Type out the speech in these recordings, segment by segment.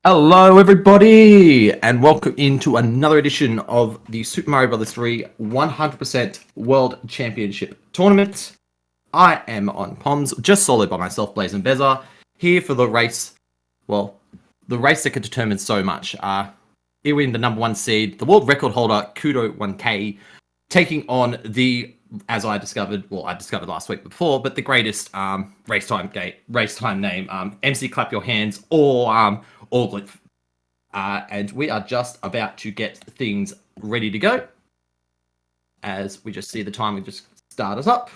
Hello everybody and welcome into another edition of the Super Mario Bros. 3 100% World Championship Tournament. I am on comms, just solo by myself, Blaze and Beza, here for the race, well, the race that could determine so much. Here we in the number 1 seed, the world record holder, Kuto 1K, taking on the, as I discovered last week before, but the greatest race time name, MC Clap Your Hands, or Aweglib. And we are just about to get things ready to go. As we just see the time, we just start us up.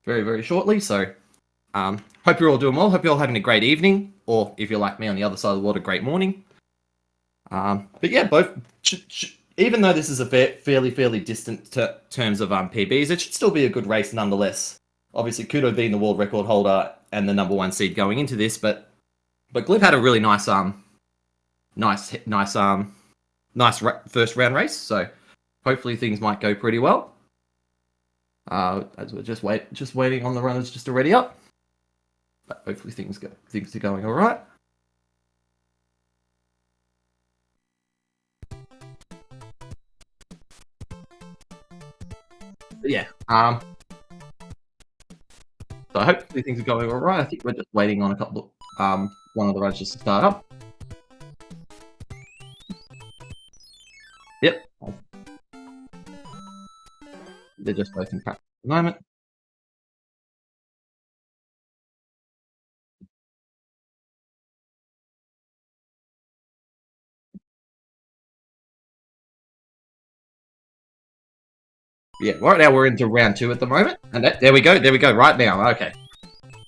Very, very shortly. So, hope you're all doing well. Hope you're all having a great evening. Or, if you're like me on the other side of the world, a great morning. But yeah, both... even though this is a fairly distant terms of PBs, it should still be a good race nonetheless. Obviously, Kuto being the world record holder and the number 1 seed going into this, but Glib had a really nice first round race. So hopefully things might go pretty well. As we're just waiting on the runners just to ready up. But hopefully things are going all right. But yeah. So hopefully things are going all right. I think we're just waiting on a couple of, one of the runners just to start up. Yep. They're just both in practice at the moment. Yeah, right now we're into round 2 at the moment. And there we go, right now. Okay.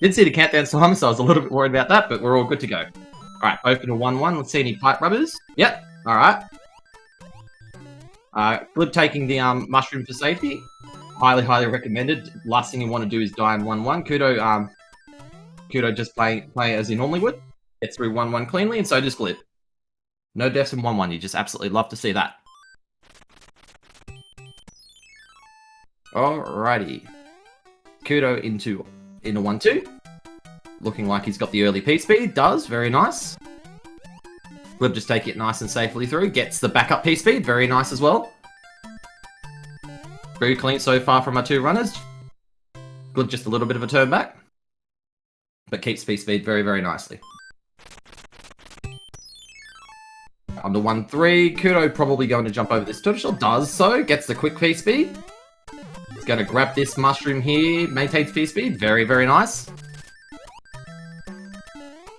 Didn't see the countdown time, so I was a little bit worried about that, but we're all good to go. Alright, open to 1-1. Let's see any pipe rubbers. Yep, alright. Glib taking the mushroom for safety. Highly recommended. Last thing you want to do is die in 1-1. Kuto just play as he normally would. Gets through 1-1 cleanly, and so does Glib. No deaths in 1-1. You just absolutely love to see that. Alrighty. Kuto into 1-2. Looking like he's got the early P-speed. Does. Very nice. Glib just take it nice and safely through. Gets the backup P-speed. Very nice as well. Very clean so far from our 2 runners. Glib just a little bit of a turn back. But keeps P-speed very nicely. Under 1-3. Kuto probably going to jump over this turtle shell. Does so. Gets the quick P-speed. He's going to grab this mushroom here. Maintains P-speed. Very nice.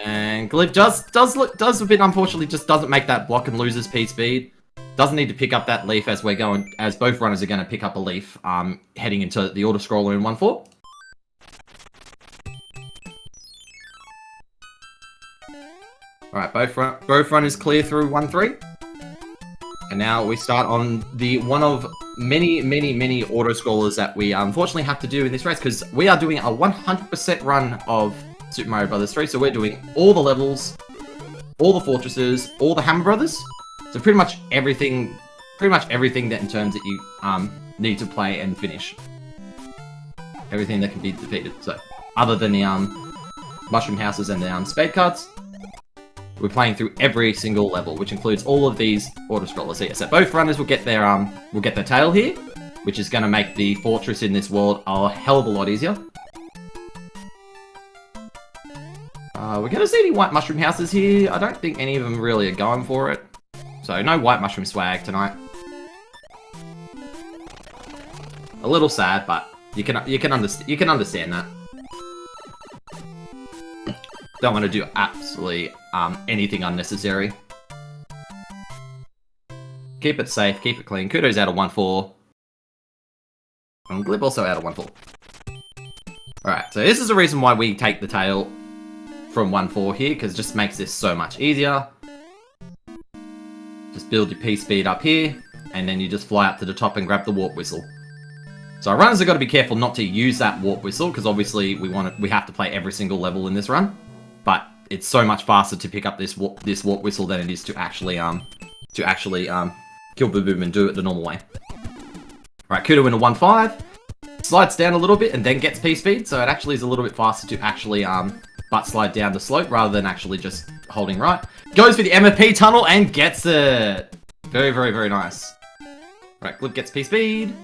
And Glib does a bit, unfortunately, just doesn't make that block and loses P-speed. Doesn't need to pick up that leaf as both runners are going to pick up a leaf, heading into the auto scroller in 1-4. Alright, both runners clear through 1-3. And now we start on the one of many auto scrollers that we unfortunately have to do in this race, because we are doing a 100% run of Super Mario Bros. 3, so we're doing all the levels, all the fortresses, all the Hammer Brothers, so pretty much everything that in terms that you need to play and finish. Everything that can be defeated, so other than the mushroom houses and the spade cards, we're playing through every single level, which includes all of these auto scrollers here. So both runners will get their tail here, which is going to make the fortress in this world a hell of a lot easier. We're going to see any white mushroom houses here. I don't think any of them really are going for it. So no white mushroom swag tonight. A little sad, but you can understand that. Don't want to do absolutely anything unnecessary. Keep it safe, keep it clean. Kuto's out of 1-4. And Glib also out of 1-4. Alright, so this is the reason why we take the tail from 1-4 here, because it just makes this so much easier. Just build your P-speed up here, and then you just fly up to the top and grab the warp whistle. So our runners have got to be careful not to use that warp whistle, because obviously we have to play every single level in this run. But it's so much faster to pick up this warp whistle than it is to actually kill Boom Boom and do it the normal way. Alright, Kuto into 1-5. Slides down a little bit and then gets P-speed, so it actually is a little bit faster to actually butt slide down the slope rather than actually just holding right. Goes for the MFP tunnel and gets it. Very, very, very nice. Right, Glib gets P-Speed.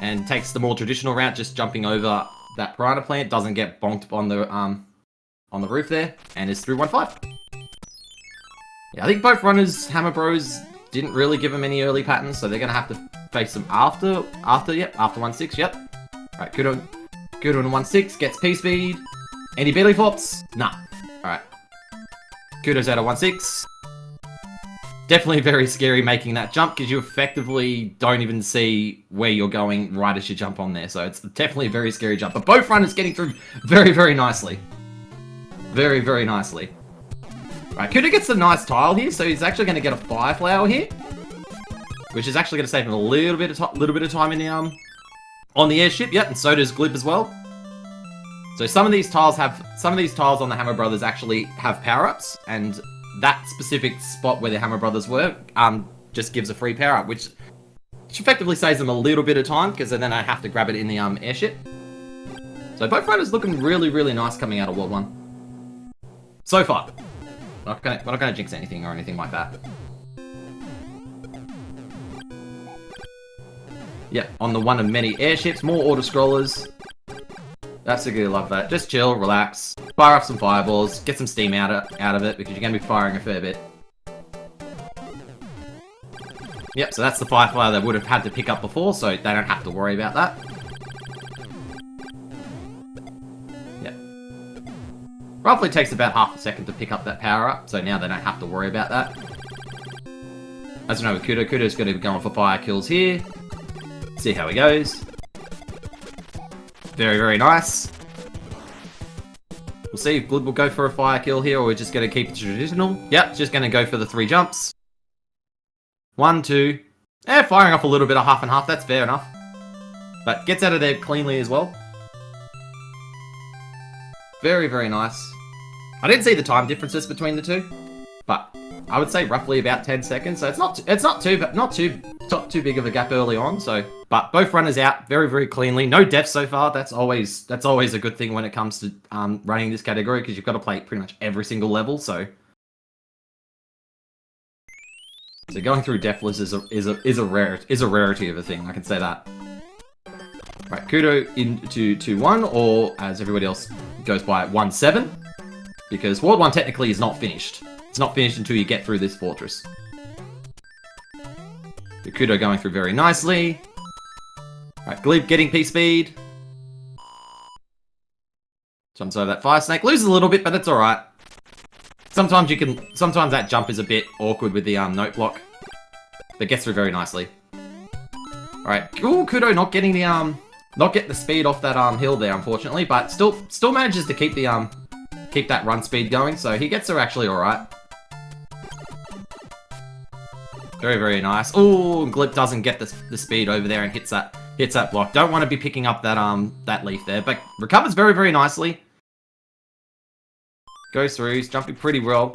And takes the more traditional route, just jumping over that piranha plant. Doesn't get bonked on the roof there. And is through 1-5. Yeah, I think both runners, Hammer Bros, didn't really give him any early patterns, so they're going to have to face him after 1-6, yep. Alright, Kuto in 1-6, gets P-Speed. Any belly flops? Nah. Alright. Kuto's out of 1-6. Definitely very scary making that jump, because you effectively don't even see where you're going right as you jump on there, so it's definitely a very scary jump. But both runners getting through very, very nicely. Very, very nicely. Right, Kuto gets a nice tile here, so he's actually going to get a fire flower here, which is actually going to save him a little bit of time in the on the airship. Yep, and so does Glib as well. So some of these tiles on the Hammer Brothers actually have power-ups, and that specific spot where the Hammer Brothers were just gives a free power-up, which effectively saves them a little bit of time, because then I have to grab it in the airship. So both runners looking really, really nice coming out of World 1 so far. We're not gonna jinx anything or anything like that. Yep, on the one of many airships, more auto-scrollers. Absolutely love that. Just chill, relax, fire off some fireballs, get some steam out of it, because you're gonna be firing a fair bit. Yep, so that's the firefly they would have had to pick up before, so they don't have to worry about that. Roughly takes about half a second to pick up that power up, so now they don't have to worry about that. As you know with Kuto, Kuto's going to be going for fire kills here. See how he goes. Very, very nice. We'll see if Glib will go for a fire kill here, or we're just going to keep it traditional. Yep, just going to go for the 3 jumps. 1, 2. Firing off a little bit of half and half, that's fair enough. But gets out of there cleanly as well. Very, very nice. I didn't see the time differences between the two, but I would say roughly about 10 seconds. So it's not too big of a gap early on. So, but both runners out very, very cleanly. No deaths so far. That's always a good thing when it comes to running this category, because you've got to play pretty much every single level. So going through deathless is a rarity of a thing. I can say that. Right, Kuto into 2-1, or as everybody else goes by, 1-7, because World 1 technically is not finished. It's not finished until you get through this fortress. Kuto going through very nicely. Right, Glib getting P-Speed. Jumps over that fire snake. Loses a little bit, but it's alright. Sometimes that jump is a bit awkward with the note block, but gets through very nicely. Alright, cool, Kuto not getting the speed off that hill there, unfortunately, but still manages to keep the keep that run speed going, so he gets there actually alright. Very, very nice. Oh, Glib doesn't get the speed over there and hits that block. Don't want to be picking up that leaf there, but recovers very, very nicely. Goes through, he's jumping pretty well.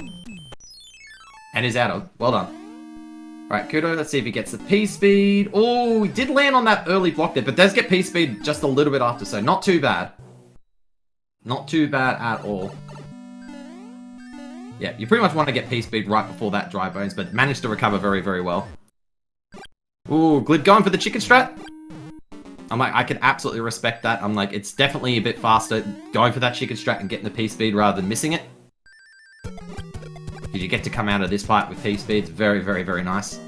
And is out of. Well done. Alright, Kuto, let's see if he gets the P-Speed. Oh, he did land on that early block there, but does get P-Speed just a little bit after, so not too bad. Not too bad at all. Yeah, you pretty much want to get P-Speed right before that dry bones, but managed to recover very, very well. Ooh, Glib going for the chicken strat. I'm like, I can absolutely respect that. I'm like, it's definitely a bit faster going for that chicken strat and getting the P-Speed rather than missing it. Because you get to come out of this fight with P-Speed. It's very, very, very nice.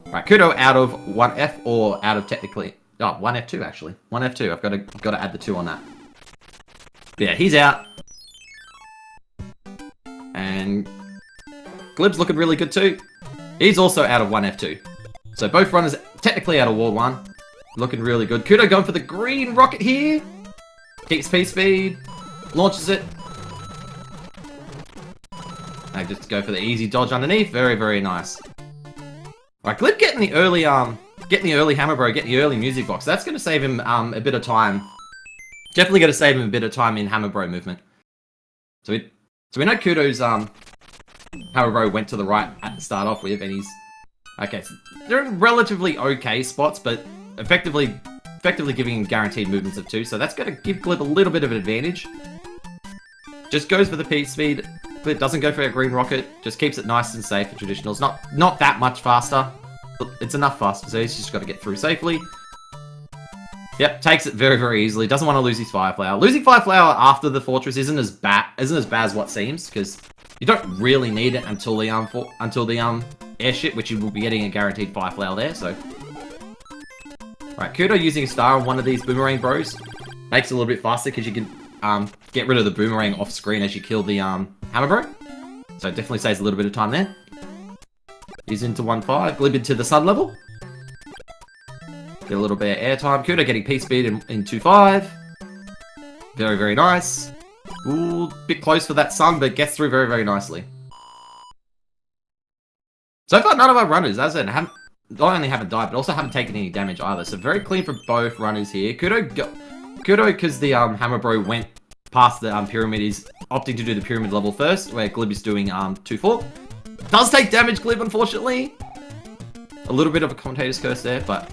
Right, Kuto out of 1F, or out of technically... Oh, 1F2 actually. 1F2, I've got to add the 2 on that. But yeah, he's out. And Glib's looking really good too. He's also out of 1F2. So both runners technically out of World 1. Looking really good. Kuto going for the green rocket here. Keeps P-Speed. Launches it. And just go for the easy dodge underneath. Very, very nice. Right, Glib getting the early hammer bro, getting the early music box. That's going to save him a bit of time. Definitely going to save him a bit of time in hammer bro movement. So we know Kuto's hammer bro went to the right at the start off with, and he's okay. So they're in relatively okay spots, but effectively giving him guaranteed movements of 2. So that's going to give Glib a little bit of an advantage. just goes for the P speed. It doesn't go for a green rocket. Just keeps it nice and safe for traditionals. Not that much faster. But it's enough faster, so he's just got to get through safely. Yep, takes it very, very easily. Doesn't want to lose his Fire Flower. Losing Fire Flower after the Fortress isn't as bad as what seems, because you don't really need it until the airship, which you will be getting a guaranteed Fire Flower there. So, right, Kuto using a star on one of these Boomerang Bros makes it a little bit faster because you can get rid of the Boomerang off screen as you kill the Hammer Bro. So it definitely saves a little bit of time there. He's into 1-5, Glib into the Sun level. Get a little bit of airtime. Kuto getting P-Speed in 2-5. Very, very nice. Ooh, bit close for that Sun, but gets through very, very nicely. So far, none of our runners, as I said, not only haven't died, but also haven't taken any damage either. So very clean for both runners here. Kuto, because the Hammer Bro went past the Pyramid, is opting to do the Pyramid level first, where Glib is doing 2-4. Does take damage, Glib, unfortunately. A little bit of a commentator's curse there, but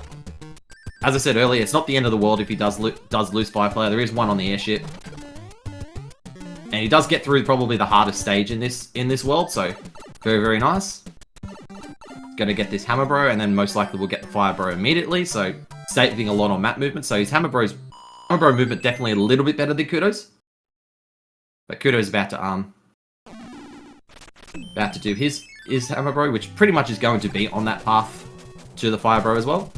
as I said earlier, it's not the end of the world if he does lose Fire Flower. There is one on the airship. And he does get through probably the hardest stage in this world, so very, very nice. Gonna get this Hammer Bro, and then most likely we'll get the Fire Bro immediately, so saving a lot on map movement. So his Hammer Bro movement definitely a little bit better than Kuto's. But Kuto's about to do his Hammer Bro, which pretty much is going to be on that path to the Fire Bro as well.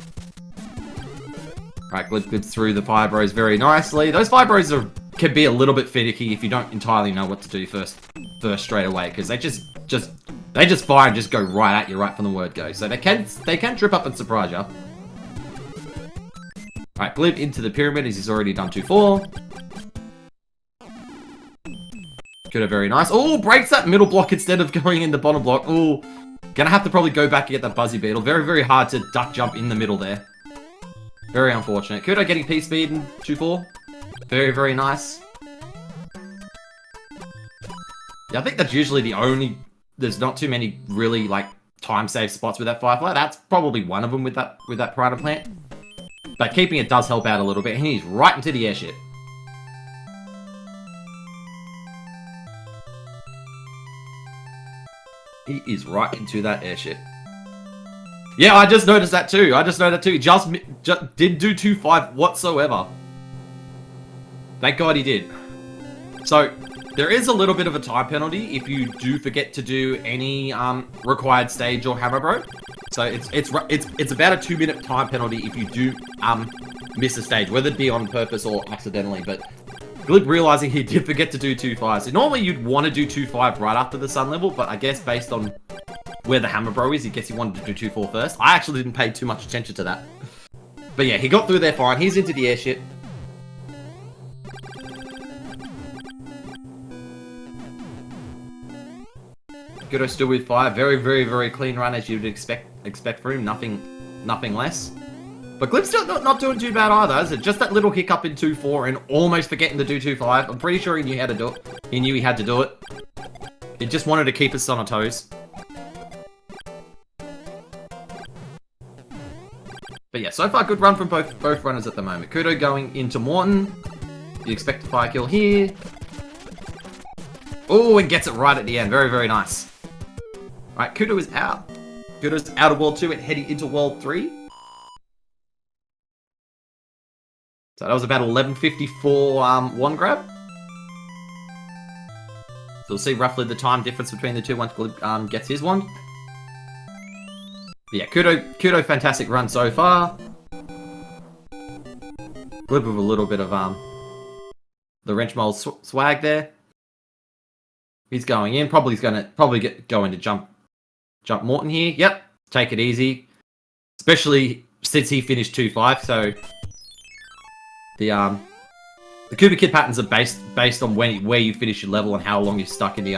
Right, Glib through the Fire Bros very nicely. Those Fire Bros can be a little bit finicky if you don't entirely know what to do first straight away, because they just fire and just go right at you right from the word go. So they can trip up and surprise you. Right, Glib into the Pyramid as he's already done 2-4. Kuto very nice. Oh, breaks that middle block instead of going in the bottom block. Oh, gonna have to probably go back and get that Buzzy Beetle. Very, very hard to duck jump in the middle there. Very unfortunate. Kuto getting P-Speed in 2-4. Very, very nice. Yeah, I think that's usually the only... There's not too many really, like, time-save spots with that Firefly. That's probably one of them with that Piranha Plant. But keeping it does help out a little bit. And he's right into the airship. He is right into that airship. Yeah, I just noticed that too. Just didn't do 2-5 whatsoever. Thank God he did. So, there is a little bit of a time penalty if you do forget to do any required stage or Hammer Bro. So it's about a 2-minute time penalty if you do miss a stage, whether it be on purpose or accidentally. But Glib realizing he did forget to do 2-5. So normally you'd want to do 2-5 right after the Sun level, but I guess based on where the Hammer Bro is, he guess he wanted to do 2-4 first. I actually didn't pay too much attention to that. But yeah, he got through there fine. He's into the airship. Kuto still with 5. Very, very, very clean run as you'd expect for him. Nothing less. But Glib's still not doing too bad either, is it? Just that little hiccup in 2-4 and almost forgetting to do 2-5. I'm pretty sure he knew how to do it. He knew he had to do it. He just wanted to keep us on our toes. But yeah, so far good run from both runners at the moment. Kuto going into Morton. You expect a fire kill here. Oh, and gets it right at the end. Very, very nice. Right, Kuto is out. Kuto's out of World 2 and heading into World 3. So that was about 11:54 one grab. So we'll see roughly the time difference between the two once Glib gets his wand. But yeah, Kuto, fantastic run so far. Glib with a little bit of the wrench mold swag there. He's going in. Probably going to jump Morton here. Yep, take it easy. Especially since he finished 2-5. So the Koopa Kid patterns are based on where you finish your level and how long you're stuck in the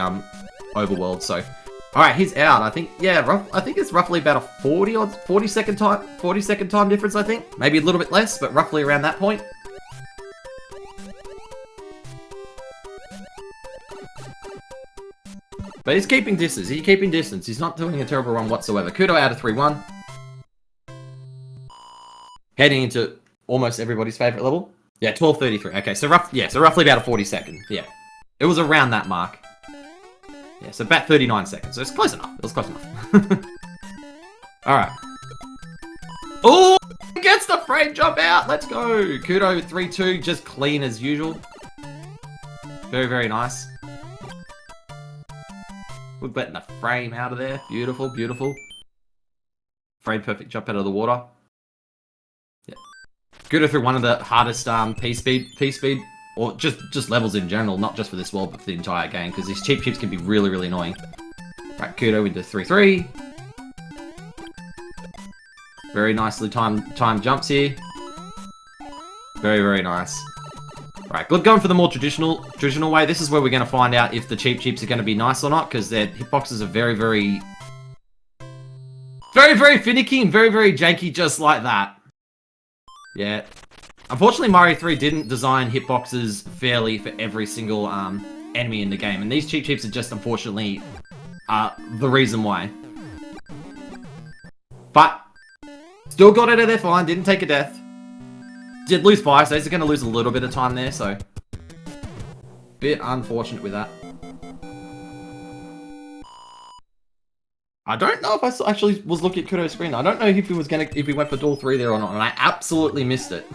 overworld. So all right, he's out. I think I think it's roughly about a 40 second time difference. I think maybe a little bit less, but roughly around that point. But he's keeping distance. He's not doing a terrible run whatsoever. Kuto out of 3-1. Heading into almost everybody's favorite level. Yeah, 12:33. Okay, so roughly about a 40 second. Yeah. It was around that mark. Yeah, so about 39 seconds. So it's close enough. It was close enough. Alright. Oh! Gets the frame jump out! Let's go! Kuto 3-2, just clean as usual. Very, very nice. We're getting the frame out of there. Beautiful, beautiful. Frame perfect jump out of the water. Yeah. Kuto through one of the hardest P-speed, or just levels in general, not just for this world, but for the entire game, because these cheap chips can be really, really annoying. Right, Kuto into 3-3. Very nicely timed jumps here. Very, very nice. Right, Glib going for the more traditional way. This is where we're going to find out if the cheap chips are going to be nice or not, because their hitboxes are very, very finicky and very, very janky, just like that. Yeah. Unfortunately, Mario 3 didn't design hitboxes fairly for every single enemy in the game, and these cheap chips are just, unfortunately, the reason why. But still got it out of there fine, didn't take a death. Did lose 5, so he's going to lose a little bit of time there, so bit unfortunate with that. I don't know if I actually was looking at Kuto's screen. I don't know if he went for duel 3 there or not, and I absolutely missed it.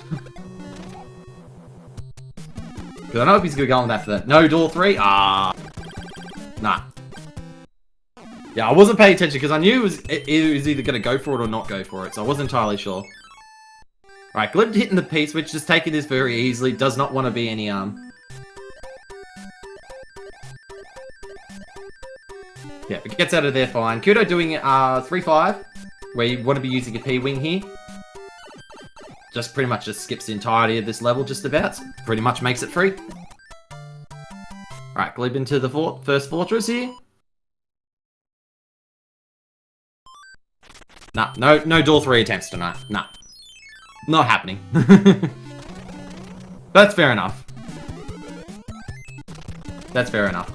Because I know if he's going to go on that for that. No duel 3? Nah. Yeah, I wasn't paying attention because I knew it was either going to go for it or not go for it, so I wasn't entirely sure. Alright, Glib hitting the P-switch, just taking this very easily, does not want to be any, Yeah, but gets out of there fine. Kuto doing 3-5, where you want to be using a P-wing here. Just pretty much just skips the entirety of this level, just about. So pretty much makes it free. Alright, Glib into the first fortress here. Nah, no duel 3 attempts tonight. Nah. Not happening. That's fair enough. That's fair enough.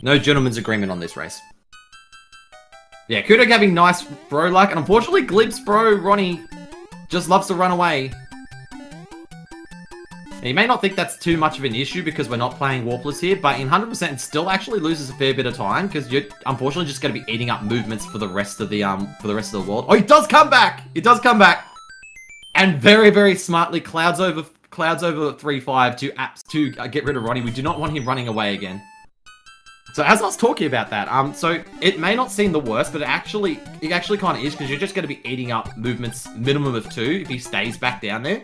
No gentleman's agreement on this race. Yeah, Kuto having nice bro luck, and unfortunately Glib's bro, Ronnie, just loves to run away. And you may not think that's too much of an issue because we're not playing Warpless here, but in 100% it still actually loses a fair bit of time because you're unfortunately just going to be eating up movements for the rest of the world. Oh, he does come back! He does come back! And very, very smartly clouds over 3-5 to get rid of Ronnie. We do not want him running away again. So as I was talking about that, so it may not seem the worst, but it actually kind of is because you're just going to be eating up movements minimum of 2 if he stays back down there.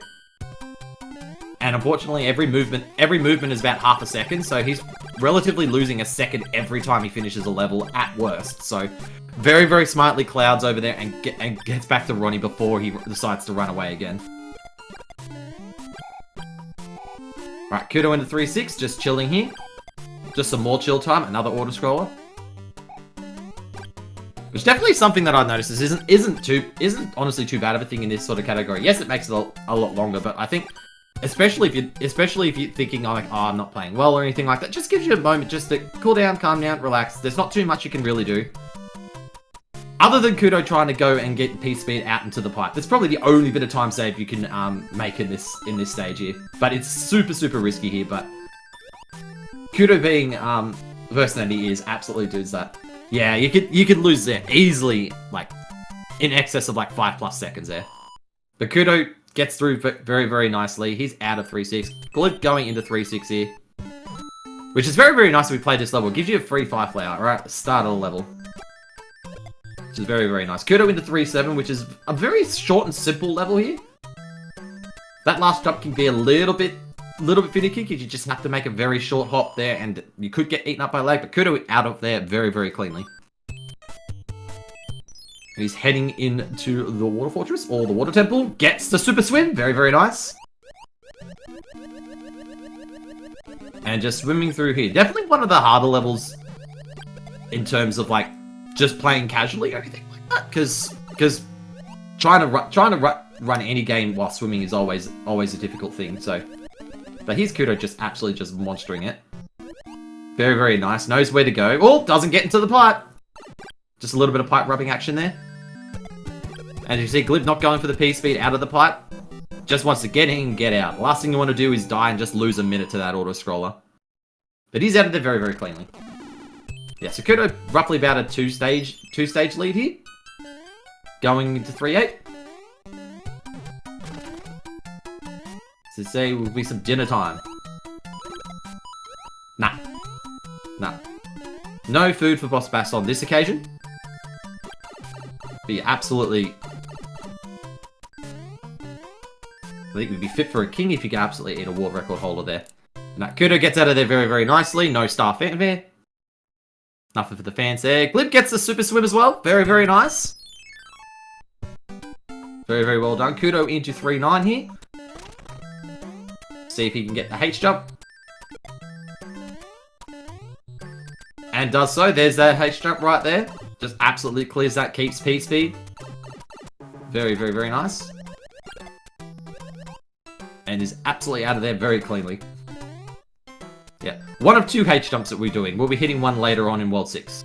And unfortunately, every movement is about half a second, so he's relatively losing a second every time he finishes a level at worst. So, very, very smartly clouds over there and gets back to Ronnie before he decides to run away again. Right, Kuto into 3-6, just chilling here. Just some more chill time, another auto-scroller. Which definitely is something that I've noticed isn't honestly too bad of a thing in this sort of category. Yes, it makes it a lot longer, but I think especially if you're thinking like, oh, I'm not playing well or anything like that, just gives you a moment just to cool down, calm down, relax. There's not too much you can really do. Other than Kuto trying to go and get P-speed out into the pipe. That's probably the only bit of time save you can make in this stage here. But it's super, super risky here, but Kuto being the person that he is absolutely does that. Yeah, you could lose there easily, like in excess of like 5+ seconds there. But Kuto gets through very, very nicely. He's out of 3-6. Glib going into 3-6 here. Which is very, very nice if we play this level. It gives you a free 5 layout, right? At the start of the level. Which is very, very nice. Kuto into 3-7, which is a very short and simple level here. That last jump can be a little bit finicky because you just have to make a very short hop there and you could get eaten up by lag, but Kuto out of there very, very cleanly. He's heading into the water fortress, or the water temple. Gets the super swim. Very, very nice. And just swimming through here. Definitely one of the harder levels in terms of, like, just playing casually or anything like that. Because trying to run any game while swimming is always a difficult thing, so. But here's Kuto just absolutely just monstering it. Very, very nice. Knows where to go. Oh, doesn't get into the pipe. Just a little bit of pipe rubbing action there. And you see Glib not going for the P-speed out of the pipe. just wants to get in, get out. The last thing you want to do is die and just lose a minute to that auto-scroller. But he's out of there very, very cleanly. Yeah, so Kuto roughly about a two-stage lead here. Going into 3-8. So say will be some dinner time. Nah. Nah. No food for Boss Bass on this occasion. Be absolutely... I think we'd be fit for a king if you could absolutely eat a world record holder there. Now, Kuto gets out of there very, very nicely. No star fanfare. Nothing for the fans there. Glib gets the super swim as well. Very, very nice. Very, very well done. Kuto into 3-9 here. See if he can get the H jump. And does so. There's that H jump right there. Just absolutely clears that, keeps P speed. Very, very, very nice. And is absolutely out of there very cleanly. Yeah. One of 2 H jumps that we're doing. We'll be hitting one later on in World 6.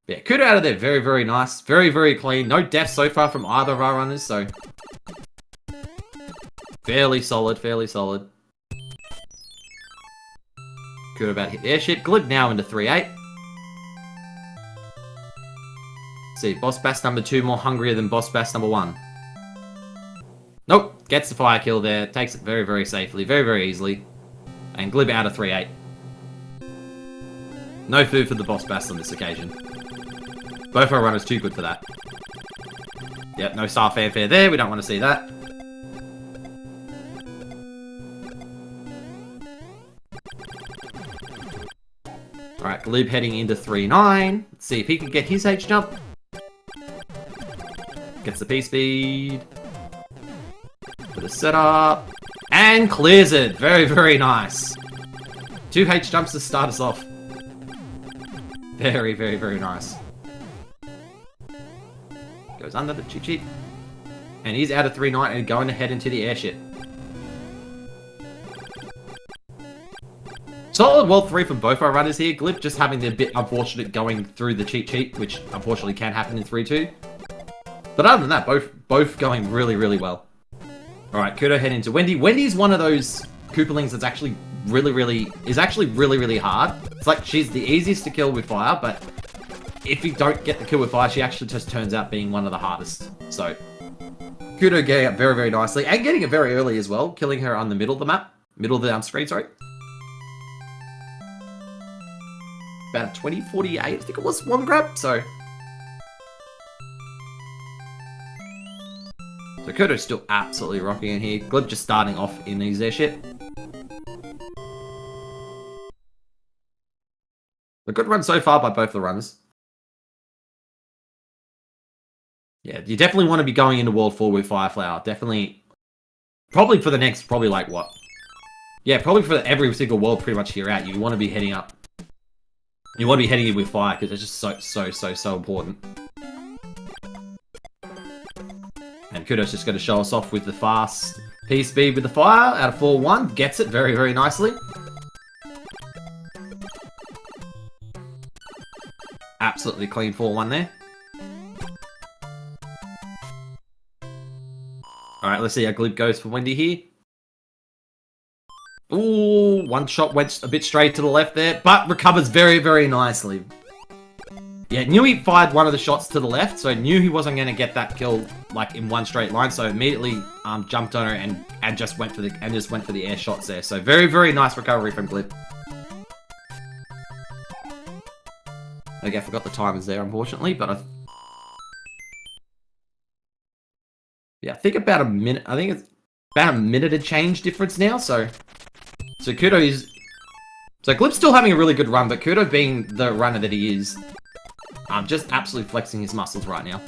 Yeah, Kuto out of there. Very, very nice. Very, very clean. No deaths so far from either of our runners, so... Fairly solid, fairly solid. Kuto about to hit the airship. Glib now into 3-8. See, Boss Bass number 2 more hungrier than Boss Bass number 1. Nope, gets the fire kill there. Takes it very, very safely, very, very easily. And Glib out of 3-8. No food for the Boss Bass on this occasion. Both our runners too good for that. Yep, no star fanfare there. We don't want to see that. Alright, Glib heading into 3-9. Let's see if he can get his H jump. Gets the P speed. For the setup. And clears it. Very, very nice. 2 H jumps to start us off. Very, very, very nice. Goes under the cheat sheet. And he's out of 3-9 and going to head into the airship. Solid World 3 from both our runners here. Glib just having the bit unfortunate going through the cheat sheet, which unfortunately can happen in 3-2. But other than that, both going really, really well. Alright, Kuto head into Wendy. Wendy is one of those Koopalings that's actually really, really hard. It's like she's the easiest to kill with fire, but if you don't get the kill with fire, she actually just turns out being one of the hardest. So, Kuto getting it very, very nicely, and getting it very early as well, killing her on the middle of the map. Middle of the screen, sorry. About 2048, I think it was, one grab, so... So Kuto's still absolutely rocking in here. Glib just starting off in his airship. A good run so far by both the runners. Yeah, you definitely want to be going into World 4 with Fireflower. Definitely. Probably for the next, probably like what? Yeah, probably for every single world pretty much here out. You want to be heading up. You want to be heading in with fire because it's just so important. And Kuto's just going to show us off with the fast P speed with the fire out of 4-1. Gets it very, very nicely. Absolutely clean 4-1 there. Alright, let's see how Glib goes for Wendy here. Ooh, one shot went a bit straight to the left there, but recovers very, very nicely. Yeah, knew he fired one of the shots to the left, so knew he wasn't going to get that kill like in one straight line, so immediately jumped on her and just went for the air shots there. So very, very nice recovery from Glib. Okay, I forgot the timers there, unfortunately, but yeah, I think about a minute. I think it's about a minute of change difference now. So Kuto is. So Glib's still having a really good run, but Kuto being the runner that he is, just absolutely flexing his muscles right now.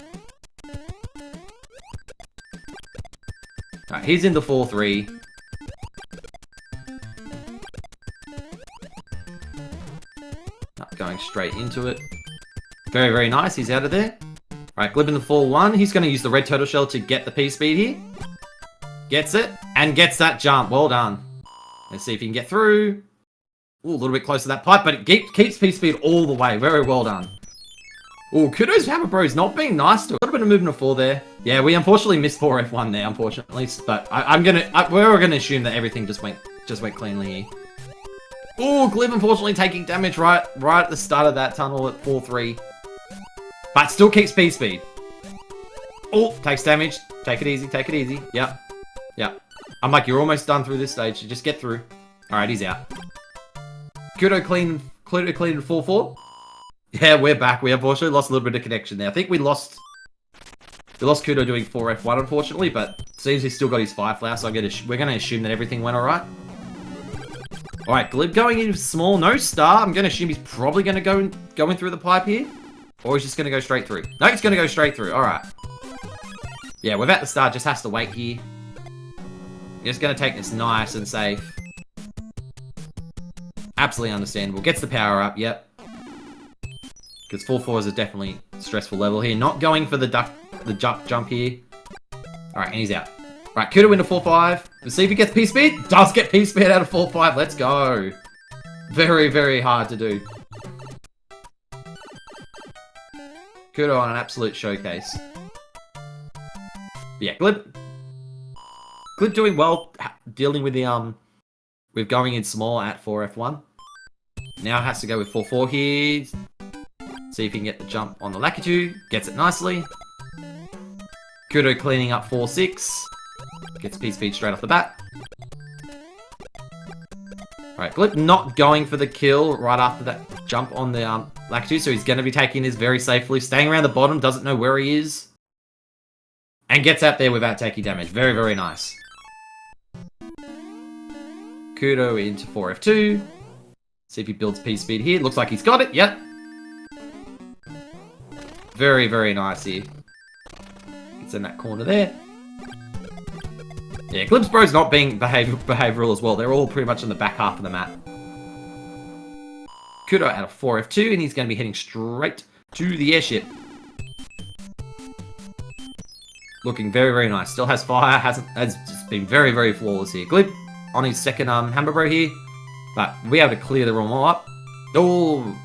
Alright, he's in the 4-3. Going straight into it. Very, very nice. He's out of there. Alright, Glib in the 4-1. He's going to use the red turtle shell to get the P speed here. Gets it. And gets that jump. Well done. Let's see if he can get through. Ooh, a little bit close to that pipe, but it keeps P speed all the way. Very well done. Oh, Kuto's hammer bro's not being nice to it. A little bit of movement of 4 there. Yeah, we unfortunately missed 4F1 there, unfortunately. But we're gonna assume that everything just went cleanly here. Oh, Glib unfortunately taking damage right at the start of that tunnel at 4-3. But still keeps P-speed. Oh, takes damage. Take it easy, take it easy. Yep. Yep. I'm like, you're almost done through this stage. Just get through. Alright, he's out. Kuto clean 4-4. Yeah, we're back. We unfortunately lost a little bit of connection there. I think we lost Kuto doing 4F1, unfortunately, but seems he's still got his Fireflower, so we're gonna assume that everything went alright. Alright, Glib going in small, no star. I'm gonna assume he's probably gonna go in through the pipe here. Or he's just gonna go straight through. No, he's gonna go straight through. Alright. Yeah, without the star, just has to wait here. Just gonna take this nice and safe. Absolutely understandable. Gets the power up, yep. Because 4-4 is a definitely stressful level here. Not going for the jump here. Alright, and he's out. Right, Kuto into 4-5. Let's see if he gets P-speed. Does get P-speed out of 4-5. Let's go. Very, very hard to do. Kuto on an absolute showcase. But yeah, Glib doing well, dealing with the with going in small at 4F1. Now has to go with 4-4 here. See if he can get the jump on the Lakitu. Gets it nicely. Kuto cleaning up 4-6. Gets P-speed straight off the bat. Alright, Glib not going for the kill right after that jump on the Lakitu, so he's going to be taking this very safely. Staying around the bottom, doesn't know where he is. And gets out there without taking damage. Very, very nice. Kuto into 4F2. See if he builds P-speed here. Looks like he's got it. Yep. Very, very nice here. It's in that corner there. Yeah, Glib's bro's not being behavioral as well. They're all pretty much in the back half of the map. Kuto out of 4F2, and he's going to be heading straight to the airship. Looking very, very nice. Still has fire. Has just been very, very flawless here. Glib on his second hammer bro here. But we have to clear the room all up. Oh,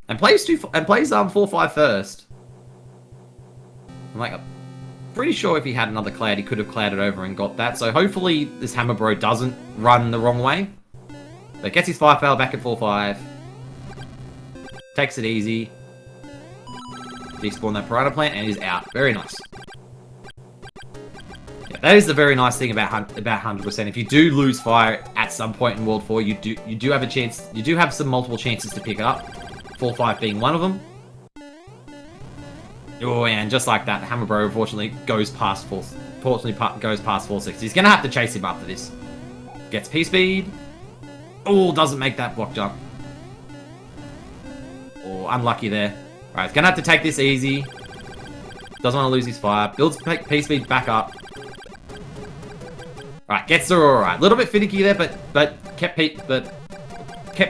and plays 4-5 first. I'm like, pretty sure if he had another cloud, he could have clouded over and got that. So hopefully this hammer bro doesn't run the wrong way. But gets his Fireflower back at 4-5. Takes it easy. Despawn that Piranha Plant and he's out. Very nice. Yeah, that is the very nice thing about 100%. If you do lose fire at some point in World 4, you do have a chance. You do have some multiple chances to pick it up. 4-5 being one of them. Oh, and just like that, the hammer bro unfortunately goes past 4. Unfortunately, goes past 4-6. He's gonna have to chase him after this. Gets P-speed. Oh, doesn't make that block jump. Oh, unlucky there. Alright, he's gonna have to take this easy. Doesn't want to lose his fire. Builds P-speed back up. Alright, gets through alright. A little bit finicky there, but kept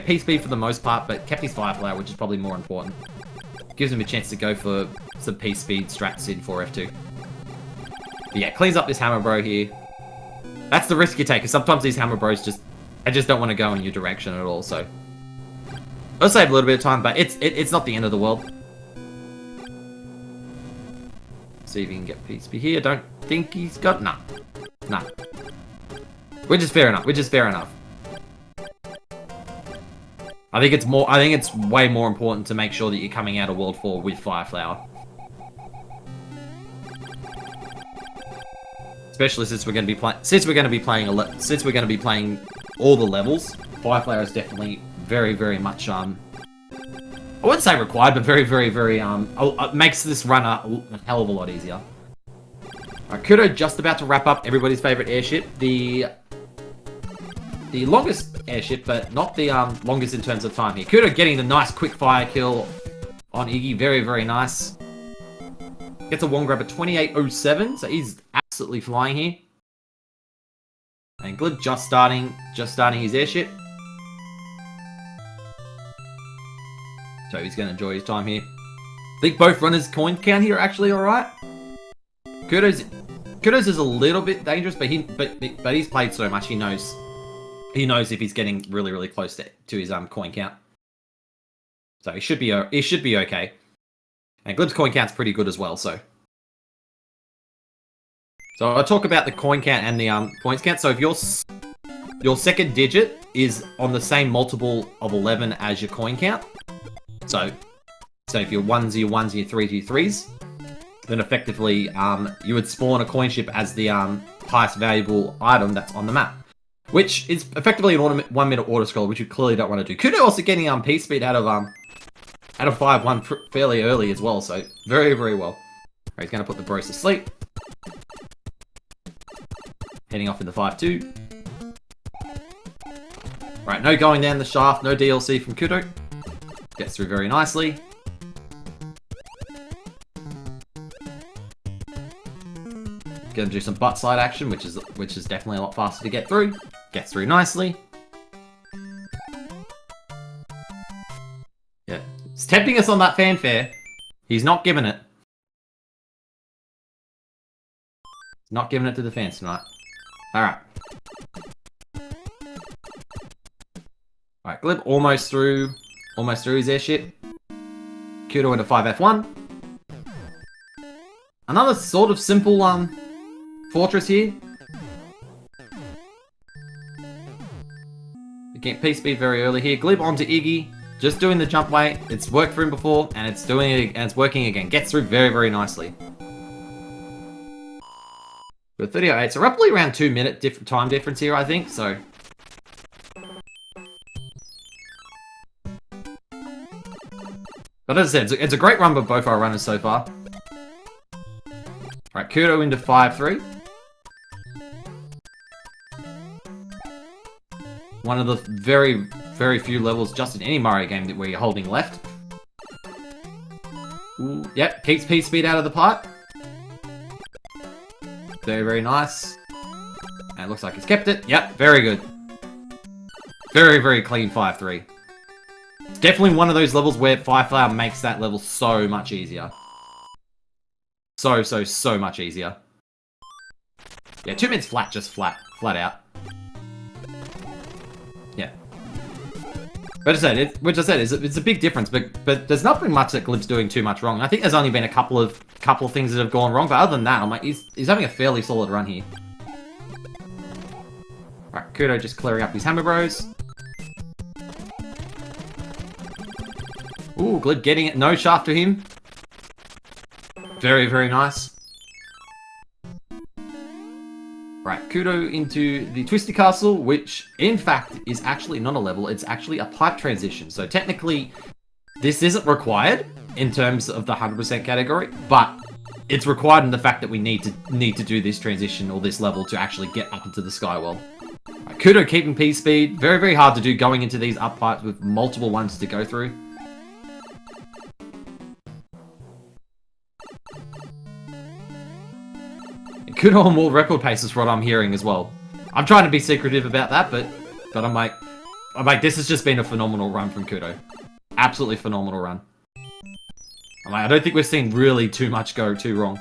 P-speed for the most part, but kept his Fireflower, which is probably more important. Gives him a chance to go for some P-speed strats in 4F2. But yeah, cleans up this hammer bro here. That's the risk you take, because sometimes these hammer bros just don't want to go in your direction at all, so. It'll save a little bit of time, but it's not the end of the world. See if he can get P-speed here. Don't think he's got... Nah. Nah. Which is fair enough. I think it's way more important to make sure that you're coming out of World 4 with Fireflower. Especially since we're going to be playing all the levels. Fireflower is definitely very, very much I wouldn't say required, but very, very, very makes this run a hell of a lot easier. Alright, Kuto just about to wrap up everybody's favorite airship, the longest airship, but not the longest in terms of time here. Kuto getting the nice quick fire kill on Iggy. Very, very nice. Gets a wand grab at 28.07, so he's absolutely flying here. And Glib just starting his airship. So he's going to enjoy his time here. I think both runners' coin count here are actually alright. Kuto's is a little bit dangerous, but he's played so much, he knows if he's getting really, really close to his coin count. So he should be okay. And Glib's coin count's pretty good as well, so I'll talk about the coin count and the points count. So if your second digit is on the same multiple of 11 as your coin count, so if your ones are your ones and your threes are your threes, then effectively you would spawn a coin ship as the highest valuable item that's on the map, which is effectively an 1 minute auto scroll, which you clearly don't want to do. Kuto also getting P speed out of 5-1 fairly early as well, so very, very well. Right, he's going to put the bros to sleep. Heading off in the 5-2. Right, no going down the shaft, no DLC from Kuto. Gets through very nicely. Gonna do some butt slide action, which is definitely a lot faster to get through. Gets through nicely. Yeah, he's tempting us on that fanfare. He's not giving it. He's not giving it to the fans tonight. Alright. Alright, Glib almost through his airship. Kuto into 5F1. Another sort of simple fortress here. We get P speed very early here. Glib onto Iggy, just doing the jump weight. It's worked for him before, and it's doing it, and it's working again. Gets through very, very nicely. But 38, so roughly around 2 minute time difference here, I think. So. But as I said, it's a great run by both our runners so far. Alright, Kuto into 5-3. One of the very, very few levels just in any Mario game that where you're holding left. Ooh, yep, keeps P speed out of the pipe. Very, very nice. And it looks like he's kept it. Yep, very good. Very, very clean 5-3. It's definitely one of those levels where 5-flower makes that level so much easier. So much easier. Yeah, 2 minutes flat, just flat out. Yeah. But as I said, it's a big difference, but there's nothing much that Glib's doing too much wrong. I think there's only been a couple of things that have gone wrong, but other than that, I'm like, he's having a fairly solid run here. Alright, Kuto just clearing up his hammer bros. Ooh, Glib getting it, no shaft to him. Very, very nice. Right, Kuto into the Twisty Castle, which in fact is actually not a level, it's actually a pipe transition. So technically, this isn't required in terms of the 100% category, but it's required in the fact that we need to do this transition or this level to actually get up into the skywell. Right, Kuto keeping P speed, very, very hard to do going into these up pipes with multiple ones to go through. Kuto on world record pace is what I'm hearing as well. I'm trying to be secretive about that, but I'm like, this has just been a phenomenal run from Kuto. Absolutely phenomenal run. I'm like, I don't think we've seen really too much go too wrong.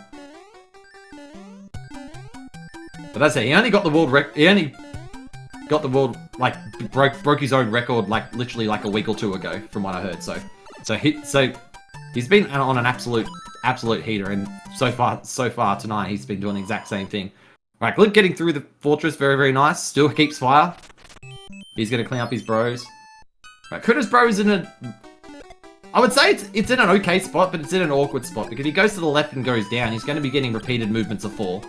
But that's it. He only got the world like broke his own record like literally like a week or two ago, from what I heard. So he's been on an absolute heater, and so far tonight he's been doing the exact same thing. Right, Glib getting through the fortress, very, very nice. Still keeps fire. He's gonna clean up his bros. Right, Kuto's bros in I would say it's in an okay spot, but it's in an awkward spot, because if he goes to the left and goes down, he's gonna be getting repeated movements of 4.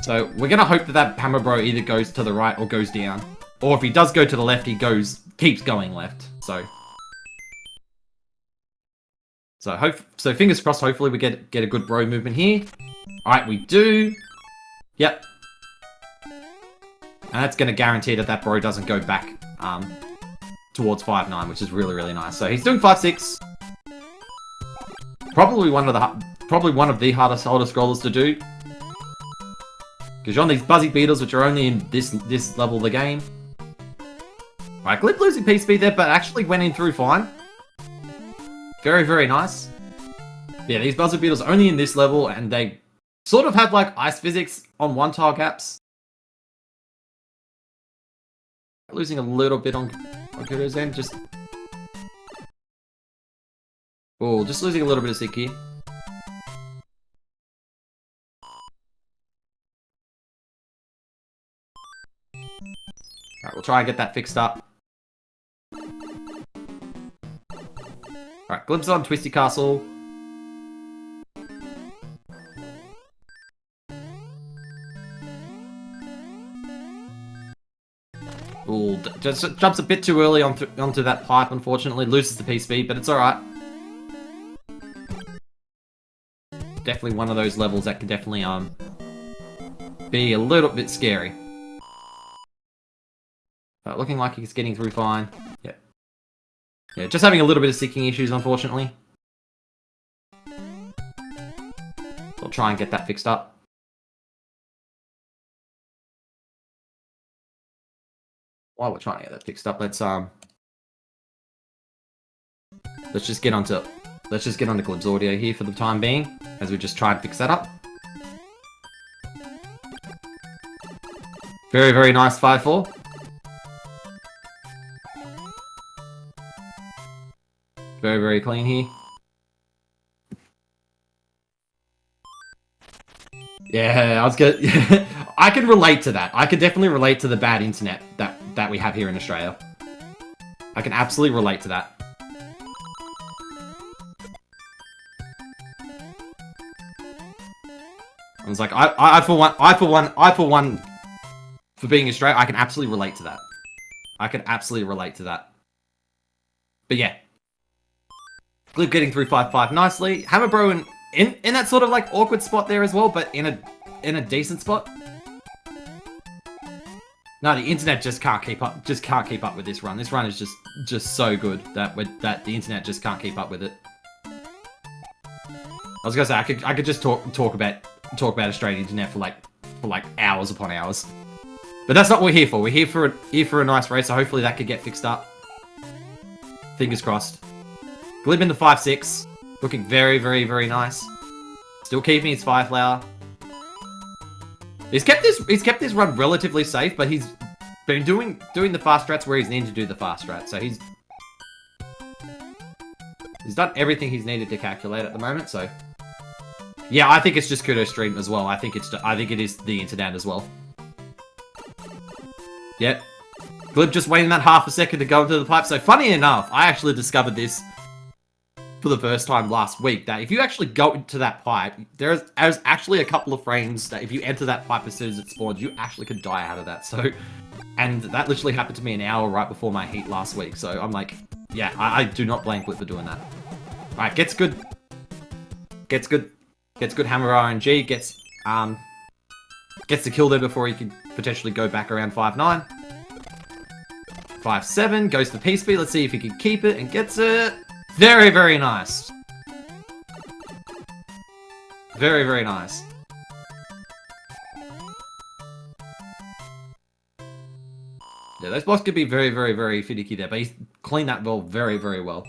So we're gonna hope that hammer bro either goes to the right or goes down. Or if he does go to the left, he keeps going left. So fingers crossed, hopefully we get a good bro movement here. Alright, we do. Yep. And that's going to guarantee that bro doesn't go back towards 5-9, which is really, really nice. So he's doing 5-6. Probably one of the hardest scrollers to do. Because you're on these buzzy beetles, which are only in this level of the game. Alright, Glib losing P speed there, but actually went in through fine. Very, very nice. Yeah, these buzzer beetles are only in this level, and they sort of have like ice physics on 1-tile gaps. Losing a little bit on Kuto's end, just Oh, just losing a little bit of sync here. Alright, we'll try and get that fixed up. Alright, Glib's on Twisty Castle. Ooh, just jumps a bit too early onto that pipe, unfortunately. Loses the P-speed, but it's alright. Definitely one of those levels that can definitely be a little bit scary. But looking like he's getting through fine. Yeah. Yeah, just having a little bit of syncing issues, unfortunately. So I'll try and get that fixed up. While we're trying to get that fixed up, let's just get onto Glib's audio here for the time being, as we just try and fix that up. Very, very nice 5-4. Very, very clean here. Yeah, I was good. I can relate to that. I can definitely relate to the bad internet that we have here in Australia. I can absolutely relate to that. I was like, I for one, for being Australian, I can absolutely relate to that. I can absolutely relate to that. But yeah. Glib getting through 5-5 nicely. Hammer Bro in that sort of like awkward spot there as well, but in a decent spot. No, the internet just can't keep up. Just can't keep up with this run. This run is just so good that the internet just can't keep up with it. I was gonna say I could just talk about Australian internet for like hours upon hours, but that's not what we're here for. We're here for a nice race. So hopefully that could get fixed up. Fingers crossed. Glib in the 5-6, looking very, very, very nice. Still keeping his fire flower. He's kept this run relatively safe, but he's been doing the fast strats where he's needed to do the fast strat. So he's done everything he's needed to calculate at the moment. So yeah, I think it's just Kuto's stream as well. I think it is the internet as well. Yep. Glib just waiting that half a second to go into the pipe. So funny enough, I actually discovered this for the first time last week, that if you actually go into that pipe, there's actually a couple of frames that if you enter that pipe as soon as it spawns, you actually could die out of that. So, and that literally happened to me an hour right before my heat last week. So I'm like, yeah, I do not blame Glib for doing that. Alright, gets good hammer RNG, gets the kill there before he can potentially go back around 5-9. 5-7, goes to P-speed, let's see if he can keep it, and gets it. Very, very nice. Very, very nice. Yeah, those blocks could be very, very, very finicky there, but he's cleaned that ball very, very well.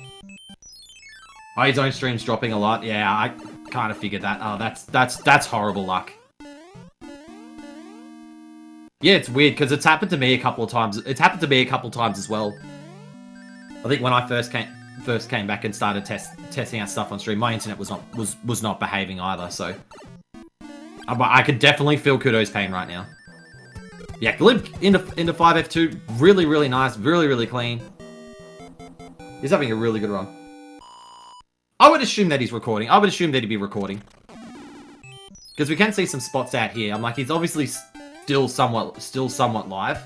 Oh, his own stream's dropping a lot. Yeah, I kind of figured that. Oh, that's horrible luck. Yeah, it's weird because it's happened to me a couple of times. It's happened to me a couple of times as well. I think when I first came back and started testing out stuff on stream, my internet was not behaving either. So I could definitely feel Kuto's pain right now. Yeah, Glib into 5F2, really, really nice, really, really clean. He's having a really good run. I would assume that he's recording. I would assume that he'd be recording. Because we can see some spots out here. I'm like, he's obviously still somewhat live.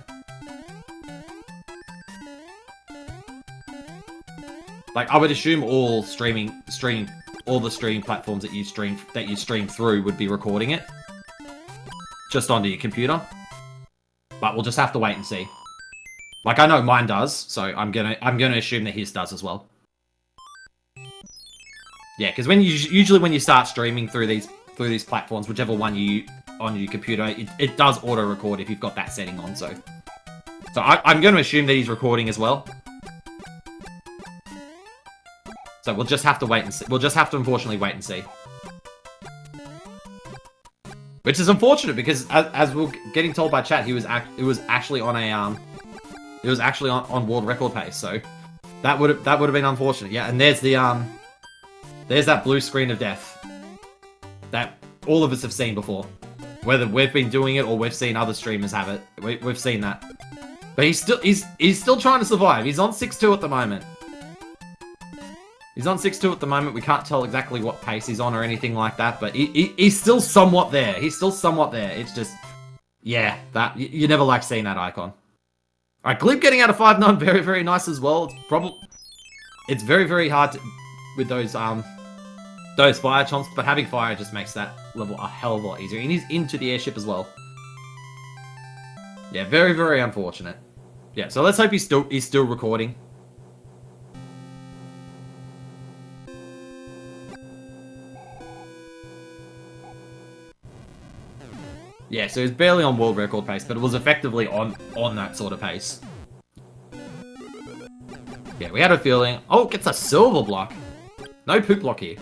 Like, I would assume all the streaming platforms that you stream through would be recording it. Just onto your computer. But we'll just have to wait and see. Like, I know mine does, so I'm gonna assume that his does as well. Yeah, because usually when you start streaming through these platforms, whichever one you on your computer, it does auto record if you've got that setting on. So I'm going to assume that he's recording as well. So we'll just have to wait and see. We'll just have to unfortunately wait and see. Which is unfortunate because as we're getting told by chat, it was actually on on world record pace. So that would have been unfortunate. Yeah, and there's the There's that blue screen of death that all of us have seen before. Whether we've been doing it or we've seen other streamers have it, we've seen that. But he's still trying to survive. He's on 6-2 at the moment. He's on 6-2 at the moment. We can't tell exactly what pace he's on or anything like that, but he's still somewhat there. He's still somewhat there. It's just, yeah, that you never like seeing that icon. All right, Glib getting out of 5-9, very, very nice as well. It's very, very hard with those fire chomps, but having fire just makes that level a hell of a lot easier. And he's into the airship as well. Yeah, very, very unfortunate. Yeah, so let's hope he's still recording. Yeah, so it's barely on world record pace, but it was effectively on that sort of pace. Yeah, we had a feeling. Oh, it gets a silver block. No poop block here.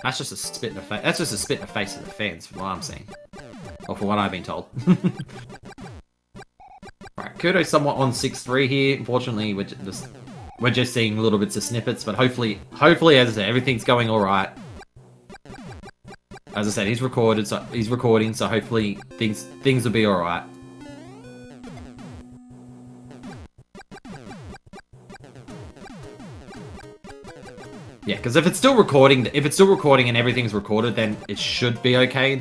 That's just a spit in the face. That's just a spit in the face of the fans, from what I'm seeing, or from what I've been told. Right, Kuto's somewhat on 6-3 here. Unfortunately, we're just seeing little bits of snippets, but hopefully, as I said, everything's going all right. As I said, he's recording, so hopefully things will be all right. Yeah, because if it's still recording and everything's recorded, then it should be okay in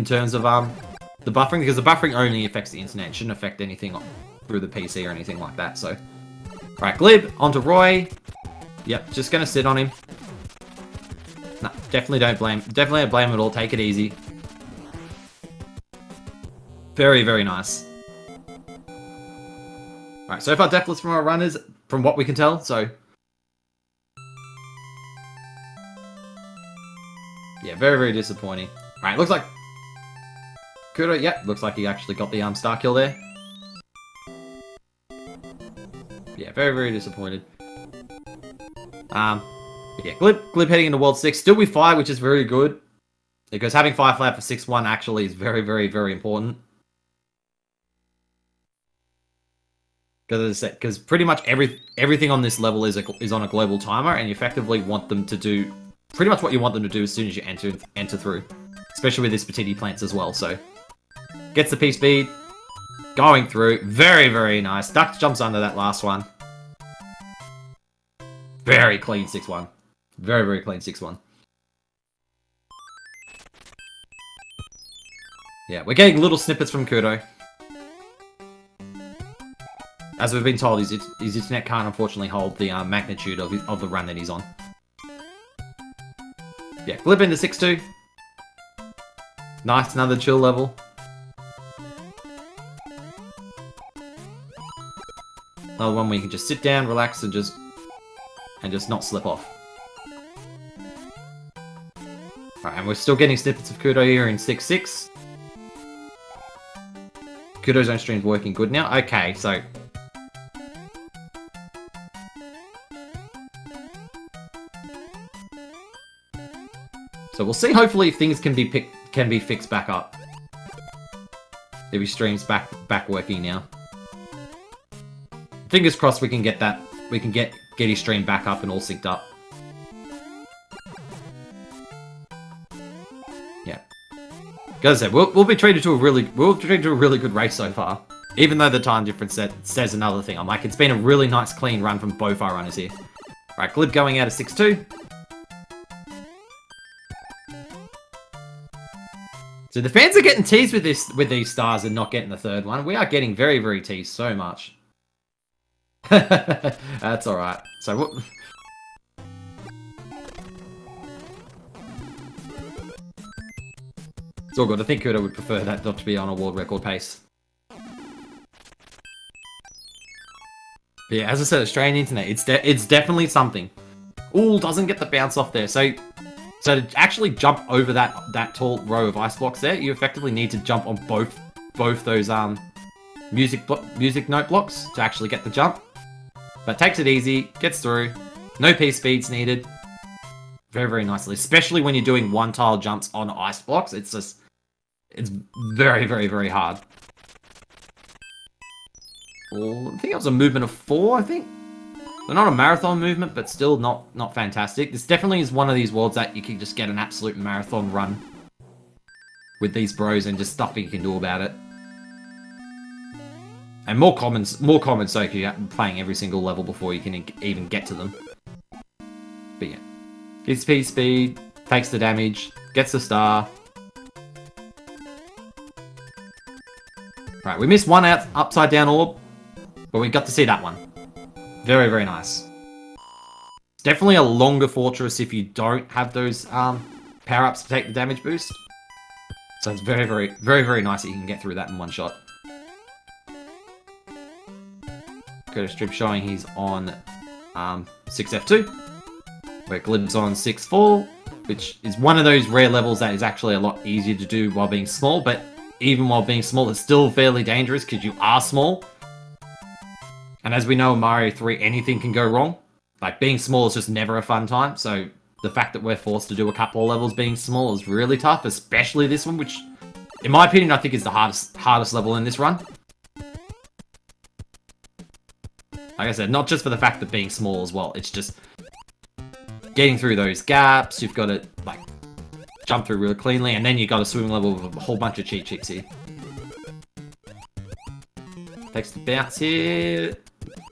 terms of the buffering, because the buffering only affects the internet. It shouldn't affect anything through the PC or anything like that. So, right, Glib onto Roy. Yep, just gonna sit on him. No, definitely don't blame him at all. Take it easy. Very, very nice. Alright, so far deathless from our runners, from what we can tell, so... Yeah, very, very disappointing. Alright, looks like... Kuto, yep, looks like he actually got the star kill there. Yeah, very, very disappointed. Yeah, Glib heading into World 6. Still with fire, which is very good. Because having fire flat for 6-1 actually is very, very, very important. Because as I said, because pretty much everything on this level is on a global timer, and you effectively want them to do pretty much what you want them to do as soon as you enter through. Especially with this Petiti plants as well, so. Gets the P-speed. Going through. Very, very nice. Duck jumps under that last one. Very clean 6-1. Very, very clean 6-1. Yeah, we're getting little snippets from Kuto. As we've been told, his internet can't unfortunately hold the magnitude of the run that he's on. Yeah, Glib into 6-2. Nice, another chill level. Another one where you can just sit down, relax, and just not slip off. Alright, and we're still getting snippets of Kuto here in 6-6. Kuto's own stream's working good now. Okay, so... So we'll see, hopefully, if things can be fixed back up. If his stream's back working now. Fingers crossed we can get that. We can get his stream back up and all synced up. Yeah. As I said, we'll be treated to a really good race so far. Even though the time difference says another thing. I'm like, it's been a really nice clean run from both our runners here. Right, Glib going out of 6-2. So the fans are getting teased with these stars and not getting the third one. We are getting very, very teased so much. That's alright. So what... It's all good. I think Kuto would prefer that not to be on a world record pace. But yeah, as I said, Australian internet, it's definitely something. Ooh, doesn't get the bounce off there. So to actually jump over that tall row of ice blocks there, you effectively need to jump on both those music note blocks to actually get the jump. But takes it easy, gets through. No P-speeds needed. Very, very nicely. Especially when you're doing one-tile jumps on ice blocks. It's very, very, very hard. Well, I think it was a movement of 4, I think. They're not a marathon movement, but still not fantastic. This definitely is one of these worlds that you can just get an absolute marathon run with these bros and just stuff you can do about it. And more common so you're playing every single level before you can even get to them. But yeah. Gets P speed, takes the damage, gets the star. Right, we missed one upside down orb, but we got to see that one. Very, very nice. It's definitely a longer fortress if you don't have those power-ups to take the damage boost. So it's very, very, very, very nice that you can get through that in one shot. Kuto strip showing he's on 6F2, where Glib's on 6-4, which is one of those rare levels that is actually a lot easier to do while being small, but even while being small, it's still fairly dangerous because you are small. And as we know in Mario 3, anything can go wrong. Like, being small is just never a fun time, so the fact that we're forced to do a couple of levels being small is really tough, especially this one, which, in my opinion, I think is the hardest level in this run. Like I said, not just for the fact that being small as well, it's just getting through those gaps, you've got to, like, jump through really cleanly, and then you've got a swimming level with a whole bunch of cheat chicks here. Takes the bounce here.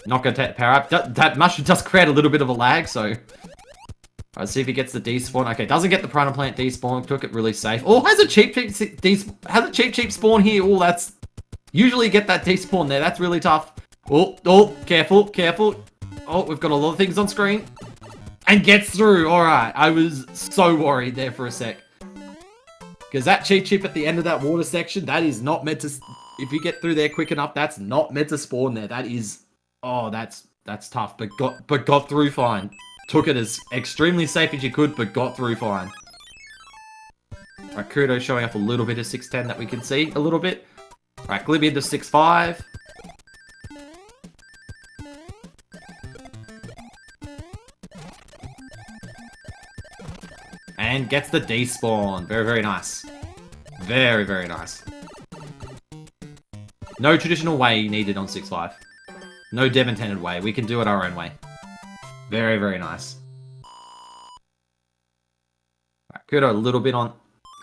Not going to take the power up. That mushroom does create a little bit of a lag, so... Let's see if he gets the despawn. Okay, doesn't get the piranha plant despawn. Took it really safe. Oh, has a cheap spawn here. Oh, that's... Usually you get that despawn there. That's really tough. Oh, careful, careful. Oh, we've got a lot of things on screen. And gets through. Alright, I was so worried there for a sec. Because that cheat chip at the end of that water section, that is not meant to... If you get through there quick enough, that's not meant to spawn there. That is... Oh, that's tough, but got through fine. Took it as extremely safe as you could, but got through fine. Alright, Kuto showing off a little bit of 610 that we can see, a little bit. Alright, Glib into 6-5. And gets the despawn. Very, very nice. Very, very nice. No traditional way needed on 6-5. No dev-intended way. We can do it our own way. Very, very nice. Right, Kuto a little bit on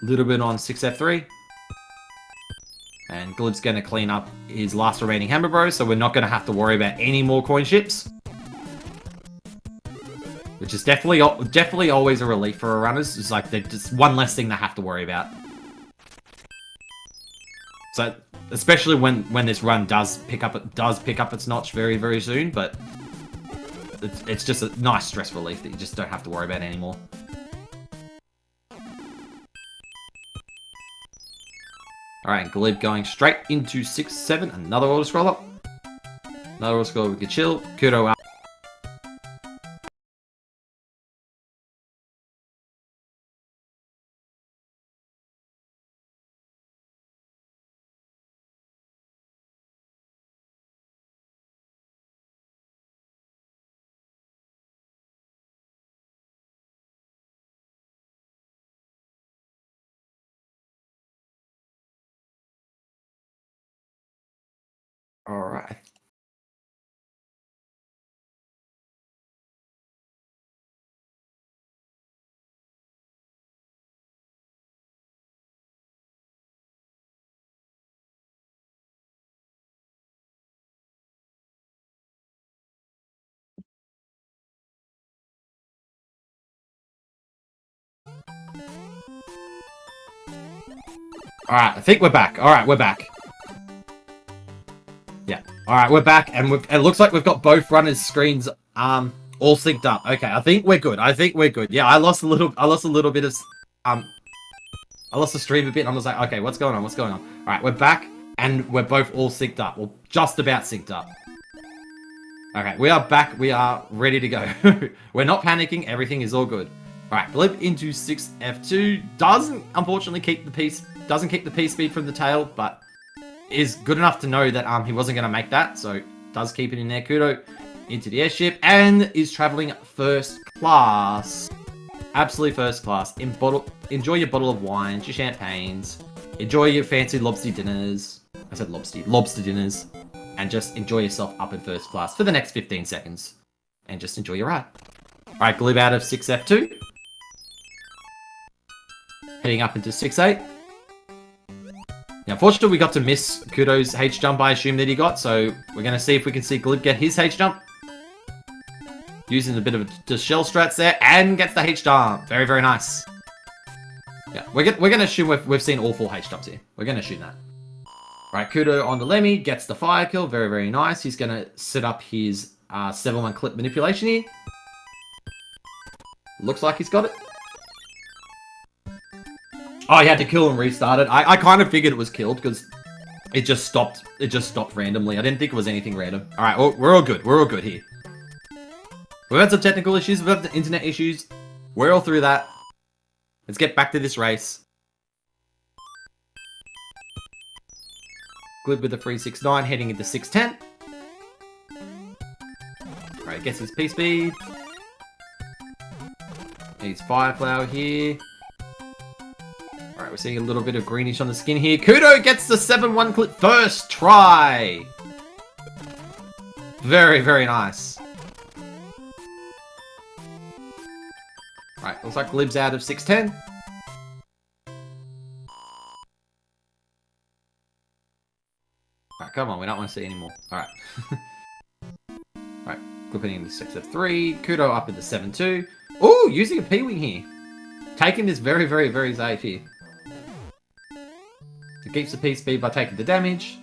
6F3. And Glib's going to clean up his last remaining Hammer Bros, so we're not going to have to worry about any more coin ships. Which is definitely always a relief for our runners. It's like they're just one less thing they have to worry about. So, especially when this run does pick up its notch very, very soon, but it's just a nice stress relief that you just don't have to worry about anymore. Alright, Glib going straight into 6-7, another auto-scroller. Another auto-scroller we can chill. Kuto out. Alright. Alright, I think we're back. Alright, we're back. Yeah. Alright, we're back, and it looks like we've got both runners' screens all synced up. Okay, I think we're good. Yeah, I lost a little bit of I lost the stream a bit, and I was like, okay, what's going on? Alright, we're back, and we're both all synced up. Well, just about synced up. Okay, we are back. We are ready to go. We're not panicking. Everything is all good. Alright, Glib into 6F2. Doesn't, unfortunately, keep the P speed from the tail, but is good enough to know that he wasn't going to make that, so does keep it in there. Kuto into the airship, and is traveling first class. Absolutely first class. Enjoy your bottle of wines, your champagnes, enjoy your fancy lobster dinners. I said lobster dinners. And just enjoy yourself up in first class for the next 15 seconds. and just enjoy your ride. Alright, Glib out of 6F2. Heading up into 6-8. Now, unfortunately, we got to miss Kuto's H-jump, I assume, that he got, so we're going to see if we can see Glib get his H-jump. Using a bit of the shell strats there, and gets the H-jump. Very, very nice. Yeah, we're going to assume we've seen all 4 H-jumps here. We're going to assume that. Right, Kuto on the Lemmy, gets the fire kill. Very, very nice. He's going to set up his 7-1 clip manipulation here. Looks like he's got it. Oh, he had to kill and restart it. I kind of figured it was killed because it just stopped. It just stopped randomly. I didn't think it was anything random. All right, we're all good. We're all good here. We've had some technical issues. We've had the internet issues. We're all through that. Let's get back to this race. Glib with the 369 heading into 610. All right, gets his P-speed. Needs Fire Flower here. Alright, we're seeing a little bit of greenish on the skin here. Kuto gets the 7-1 clip first try! Very, very nice. Alright, looks like Glib's out of 610. Alright, come on, we don't want to see anymore. Alright. Alright, clipping into 6F3. Kuto up into 7-2. Ooh, using a P-wing here. Taking this very, very, very safe here. It keeps the P-speed by taking the damage.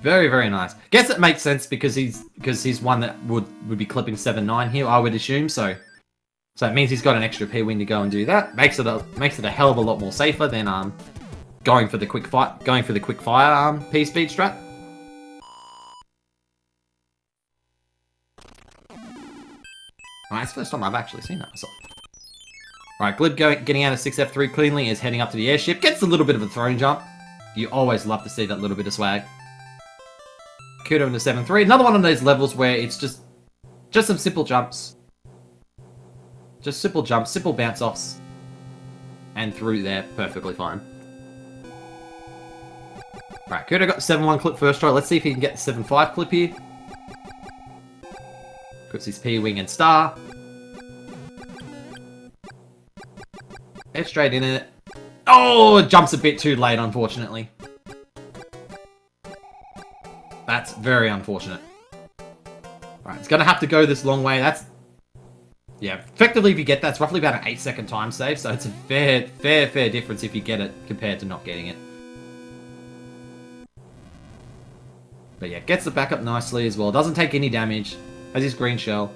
Very, very nice. Guess it makes sense because he's one that would be clipping 7-9 here, I would assume. So it means he's got an extra P-wing to go and do that. Makes it a hell of a lot more safer than going for the quick fire P-speed strat. Alright, it's the first time I've actually seen that myself. Alright, Glib getting out of 6F3 cleanly is heading up to the airship. Gets a little bit of a throne jump. You always love to see that little bit of swag. Kuto into 7-3. Another one of those levels where it's just some simple jumps. Just simple jumps, simple bounce-offs. And through there, perfectly fine. Alright, Kuto got the 7-1 clip first try. Let's see if he can get the 7-5 clip here. Puts his P-wing and star. F straight in it. Oh, it jumps a bit too late, unfortunately. That's very unfortunate. Alright, it's gonna have to go this long way. That's... Yeah, effectively if you get that, it's roughly about an 8-second time save, so it's a fair difference if you get it compared to not getting it. But yeah, gets the back up nicely as well. Doesn't take any damage. Has his green shell.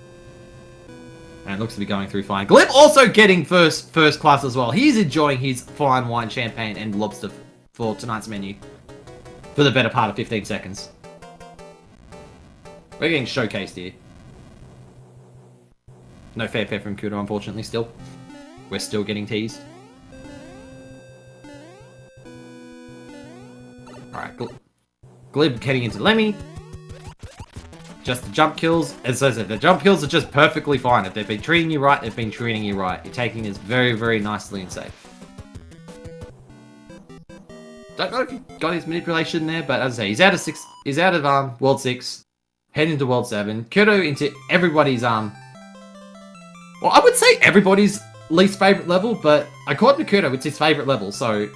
And looks to be going through fine. Glib also getting first class as well. He's enjoying his fine wine, champagne, and lobster for tonight's menu. For the better part of 15 seconds. We're getting showcased here. No fair from Kuto, unfortunately, still. We're still getting teased. Alright, Glib heading into Lemmy. Just the jump kills. As I said, the jump kills are just perfectly fine. If they've been treating you right, they've been treating you right. You're taking this very, very nicely and safe. Don't know if he got his manipulation there, but as I say, he's out of 6. He's out of World 6, heading into World 7. Kuto into everybody's well, I would say everybody's least favorite level, but according to Kuto, it's his favorite level. So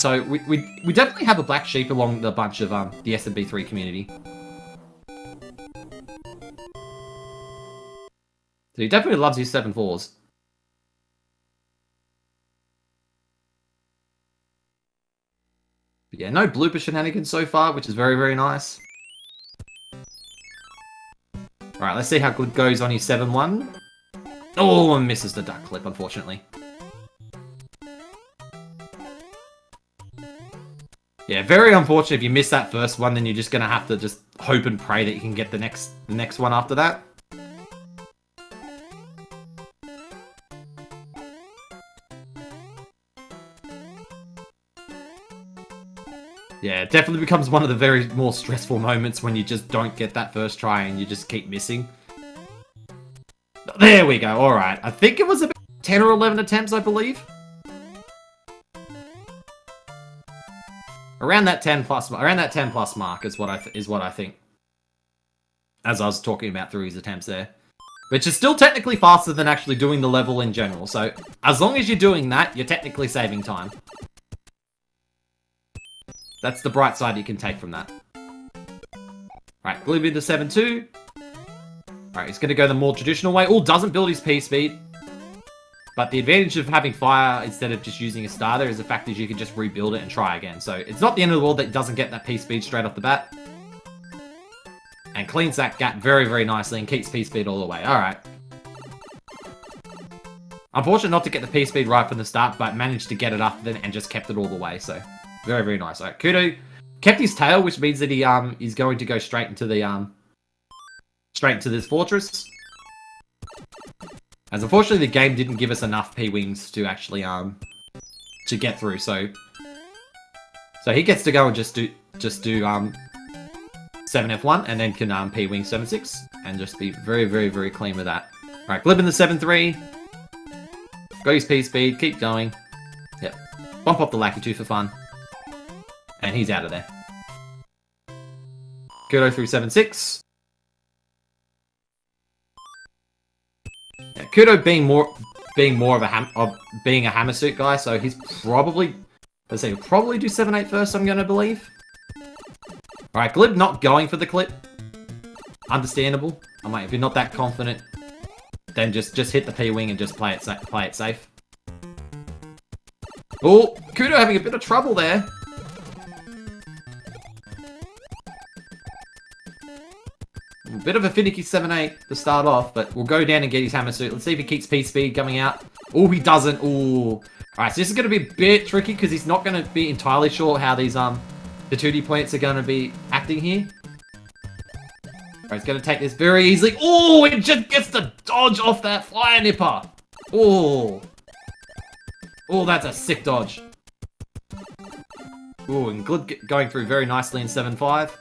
we definitely have a black sheep along the bunch of the SMB3 community. So he definitely loves his 7-4s. But yeah, no blooper shenanigans so far, which is very, very nice. Alright, let's see how good goes on his 7-1. Oh, and misses the duck clip, unfortunately. Yeah, very unfortunate. If you miss that first one, then you're just going to have to just hope and pray that you can get the next one after that. Yeah, it definitely becomes one of the very more stressful moments when you just don't get that first try and you just keep missing. There we go, alright. I think it was about 10 or 11 attempts, I believe. Around that 10 plus mark is what I think. as I was talking about through his attempts there. Which is still technically faster than actually doing the level in general. So, as long as you're doing that, you're technically saving time. That's the bright side you can take from that. Alright, Glib into 7-2. Alright, he's going to go the more traditional way. Oh, doesn't build his P-speed. But the advantage of having fire instead of just using a starter is the fact that you can just rebuild it and try again. So, it's not the end of the world that it doesn't get that P-speed straight off the bat. And cleans that gap very, very nicely and keeps P-speed all the way. Alright. Unfortunate not to get the P-speed right from the start, but managed to get it up then and just kept it all the way. So, very, very nice. Alright, Kuto kept his tail, which means that he is going to go straight into the straight into this fortress. As unfortunately the game didn't give us enough P-wings to actually to get through. So he gets to go and just do 7F1 and then can P-wing 7-6 and just be very, very, very clean with that. Alright, Glib in the 7-3. Got his P-speed, keep going. Yep. Bump up the Lackey 2 for fun. And he's out of there. Kuto through 7-6. Yeah, Kuto being more of a hammer suit guy, so he's probably, let's say, he'll probably do 7-8 first, I'm gonna believe. Alright, Glib not going for the clip. Understandable. I mean, if you're not that confident, then just hit the P-wing and just play it safe. Oh, Kuto having a bit of trouble there. A bit of a finicky 7-8 to start off, but we'll go down and get his hammer suit. Let's see if he keeps P-speed coming out. Oh, he doesn't. Oh. Alright, so this is going to be a bit tricky because he's not going to be entirely sure how these the 2D points are going to be acting here. Alright, he's going to take this very easily. Oh, it just gets the dodge off that fire nipper. Oh. Oh, that's a sick dodge. Oh, and Glib going through very nicely in 7-5.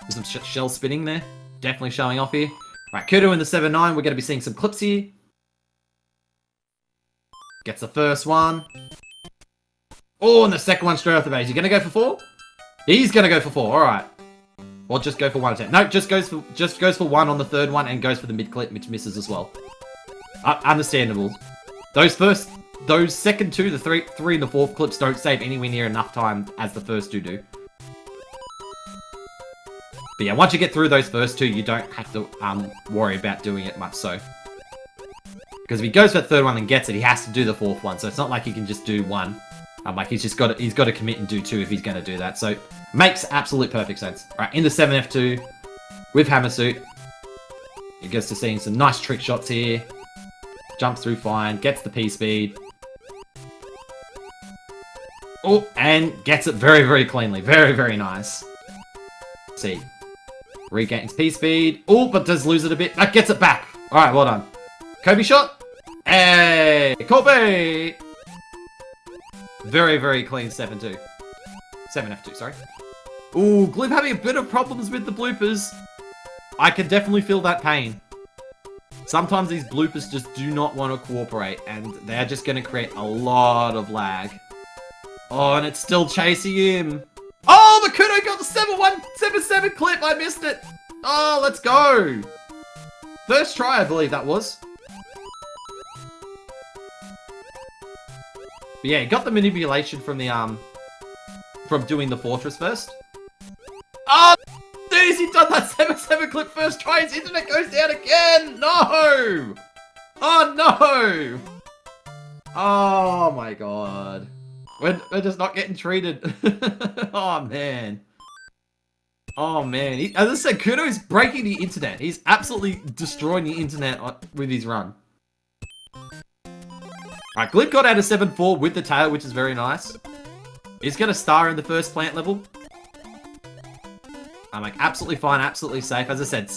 There's some shell spinning there. Definitely showing off here. Right, Kuto in the 7-9. We're going to be seeing some clips here. Gets the first one. Oh, and the second one straight off the base. You going to go for 4? He's going to go for 4. Alright. Or just go for 1 attempt. No, just goes for 1 on the third one and goes for the mid clip, which misses as well. Understandable. Those second 2, the 3 and the 4th clips don't save anywhere near enough time as the first 2 do. But yeah, once you get through those first 2, you don't have to worry about doing it much so. Because if he goes for the third one and gets it, he has to do the 4th one. So it's not like he can just do 1. Like he's got to commit and do 2 if he's going to do that. So makes absolute perfect sense. All right, into 7F2 with hammer suit. He gets to seeing some nice trick shots here. Jumps through fine, gets the P speed. Oh, and gets it very, very cleanly. Very, very nice. Let's see. Regains P speed. Oh, but does lose it a bit. That gets it back. All right, well done. Kobe shot. Hey, Kobe. Very, very clean 7-2. 7F2, sorry. Ooh, Glib having a bit of problems with the bloopers. I can definitely feel that pain. Sometimes these bloopers just do not want to cooperate, and they're just going to create a lot of lag. Oh, and it's still chasing him. Oh, the Kuto got the 7-1-7-7 clip. I missed it. Oh, let's go. First try, I believe that was. But yeah, he got the manipulation from the from doing the fortress first. Oh, dude, has he done that 7-7 clip first try? His internet goes down again. No. Oh no. Oh my god. We're just not getting treated. Oh man. Oh man. As I said, Kuto is breaking the internet. He's absolutely destroying the internet with his run. Alright, Glib got out of 7-4 with the tail, which is very nice. He's going to star in the first plant level. I'm like, absolutely fine, absolutely safe. As I said,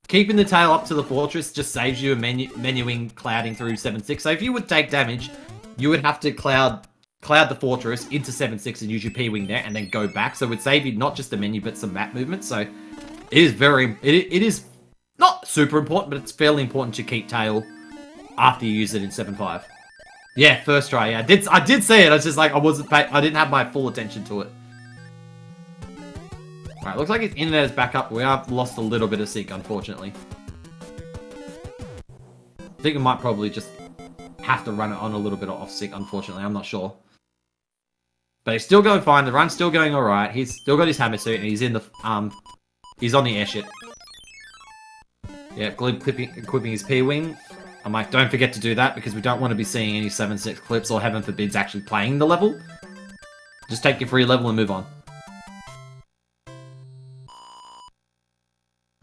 keeping the tail up to the fortress just saves you a menuing clouding through 7-6. So if you would take damage, you would have to cloud the fortress into 7-6 and use your P-wing there and then go back. So it would save you not just the menu, but some map movement. So it is it is not super important, but it's fairly important to keep tail after you use it in 7-5. Yeah, first try. Yeah, I did see it. I was just like, I didn't have my full attention to it. Alright, looks like his internet's back up. We have lost a little bit of sync, unfortunately. I think we might probably just have to run it on a little bit of off sync, unfortunately. I'm not sure. But he's still going fine. The run's still going alright. He's still got his hammer suit and he's in the he's on the airship. Yeah, Glib equipping his P-Wing. I'm like, don't forget to do that because we don't want to be seeing any 7-6 clips or heaven forbids actually playing the level. Just take your free level and move on.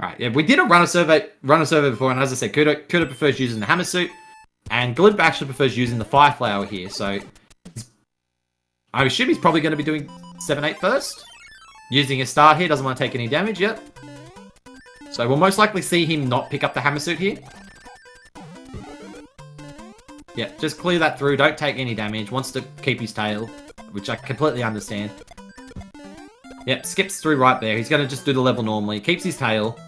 Alright, yeah, we did a runner survey before, and as I said, Kuto prefers using the hammer suit, and Glib actually prefers using the fire flower here, so I assume he's probably going to be doing 7-8 first. Using a star here, doesn't want to take any damage yet. So we'll most likely see him not pick up the hammer suit here. Yeah, just clear that through, don't take any damage, wants to keep his tail, which I completely understand. Yep, skips through right there, he's going to just do the level normally, keeps his tail.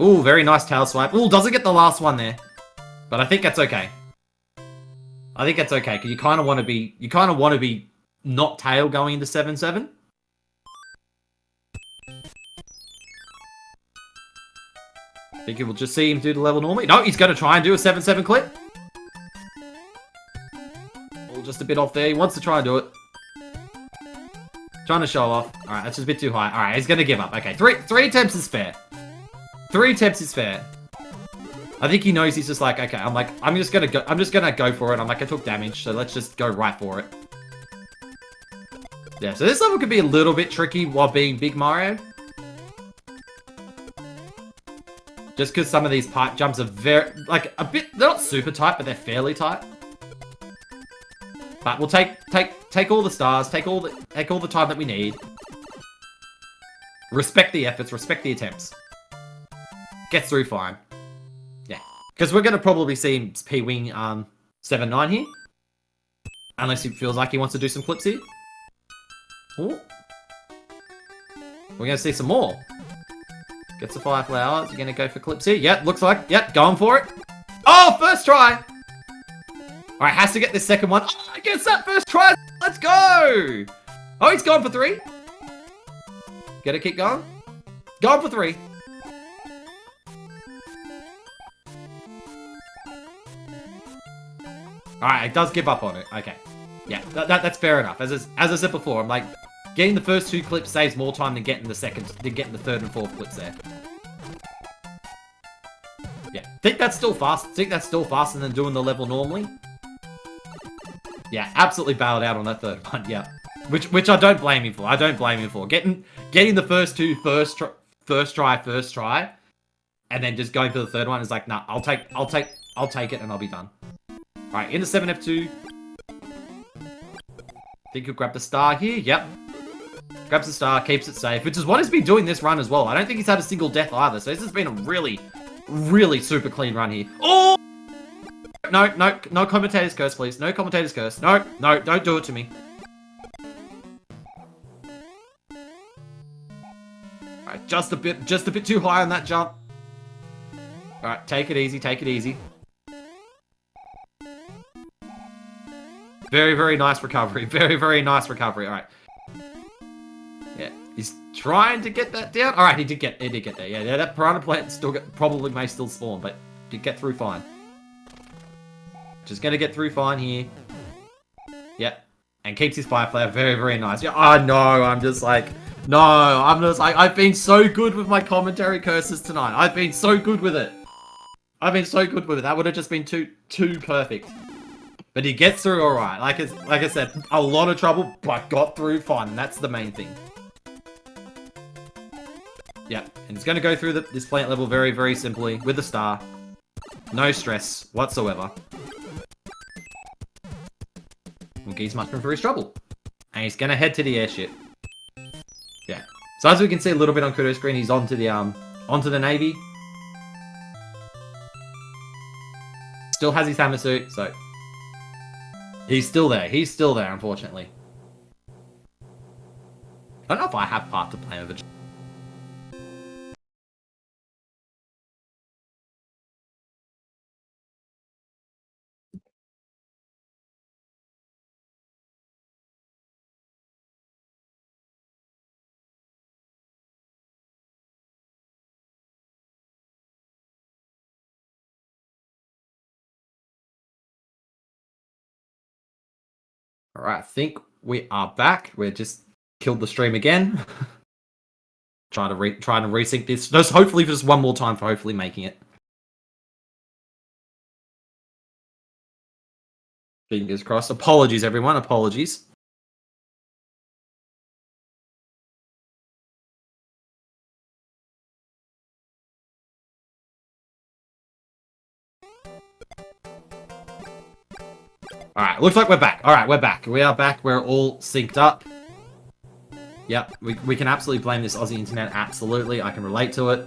Ooh, very nice tail swipe. Ooh, doesn't get the last one there. But I think that's okay. I think that's okay, because you kind of want to be not tail going into 7-7. I think you will just see him do the level normally. No, he's going to try and do a 7-7 clip. Oh, just a bit off there. He wants to try and do it. Trying to show off. Alright, that's just a bit too high. Alright, he's going to give up. Okay, three attempts is fair. 3 attempts is fair. I think he knows he's just like, okay, I'm just gonna go for it. I'm like, I took damage, so let's just go right for it. Yeah, so this level could be a little bit tricky while being Big Mario. Just because some of these pipe jumps are very, like, they're not super tight, but they're fairly tight. But we'll take all the stars, take all the time that we need. Respect the efforts, respect the attempts. Gets through fine. Yeah. Because we're going to probably see him P-Wing 7-9 here. Unless he feels like he wants to do some clips here. Ooh. We're going to see some more. Gets the fire flowers. You're going to go for clips here. Yep, looks like. Yep, going for it. Oh, first try. Alright, has to get this second one. Oh, he gets that first try. Let's go. Oh, he's gone for 3. Gotta keep going. Going for 3. Alright, it does give up on it. Okay. Yeah, that's fair enough. As I said before, I'm like, getting the first 2 clips saves more time than getting the third and fourth clips there. Yeah, think that's still fast. Think that's still faster than doing the level normally. Yeah, absolutely bailed out on that third one. Yeah, which I don't blame him for. I don't blame him for getting the first 2 first try, and then just going for the third one is like, nah, I'll take it and I'll be done. Alright, into 7F2. Think he'll grab the star here. Yep. Grabs the star, keeps it safe, which is what he's been doing this run as well. I don't think he's had a single death either, so this has been a really, really super clean run here. Oh! No commentator's curse, please. No commentator's curse. No, don't do it to me. Alright, just a bit too high on that jump. Alright, take it easy, take it easy. Very, very nice recovery. Very, very nice recovery. Alright. Yeah, he's trying to get that down. Alright, he did get there. Yeah, that piranha plant probably may still spawn, but did get through fine. Just gonna get through fine here. Yep. And keeps his fire flare. Very, very nice. Yeah, I know. I'm just like, I've been so good with my commentary curses tonight. I've been so good with it. That would have just been too perfect. But he gets through alright. Like I said, a lot of trouble, but got through fine. And that's the main thing. Yep. And he's going to go through this plant level very, very simply with a star. No stress whatsoever. Won't get much room for his trouble. And he's going to head to the airship. Yeah. So as we can see a little bit on Kuto's screen, he's onto the Navy. Still has his hammer suit, so he's still there. He's still there, unfortunately. I don't know if I have part to play with it. Alright, I think we are back. We just killed the stream again. trying to resync this. Just hopefully just one more time for hopefully making it. Fingers crossed. Apologies, everyone. Apologies. Alright, looks like we're back. Alright, we're back. We are back. We're all synced up. Yep, we can absolutely blame this Aussie internet. Absolutely, I can relate to it.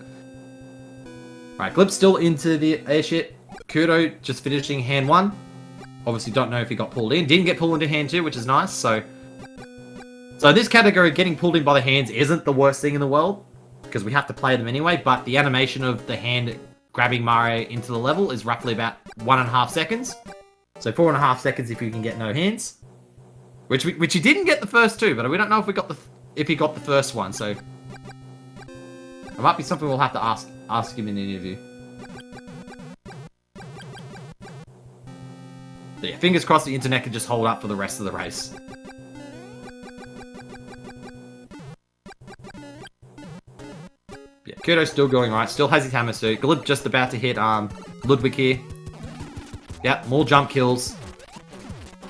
Alright, Glib's still into the airship. Kuto just finishing hand 1. Obviously don't know if he got pulled in. Didn't get pulled into hand 2, which is nice, so this category, getting pulled in by the hands, isn't the worst thing in the world, because we have to play them anyway, but the animation of the hand grabbing Mario into the level is roughly about 1.5 seconds. So 4.5 seconds if you can get no hands. Which he didn't get the first 2, but we don't know if he got the first one, so it might be something we'll have to ask him in an interview. But yeah, fingers crossed the internet can just hold up for the rest of the race. Yeah, Kuto's still going right, still has his hammer suit. Glib just about to hit Ludwig here. Yep, more jump kills.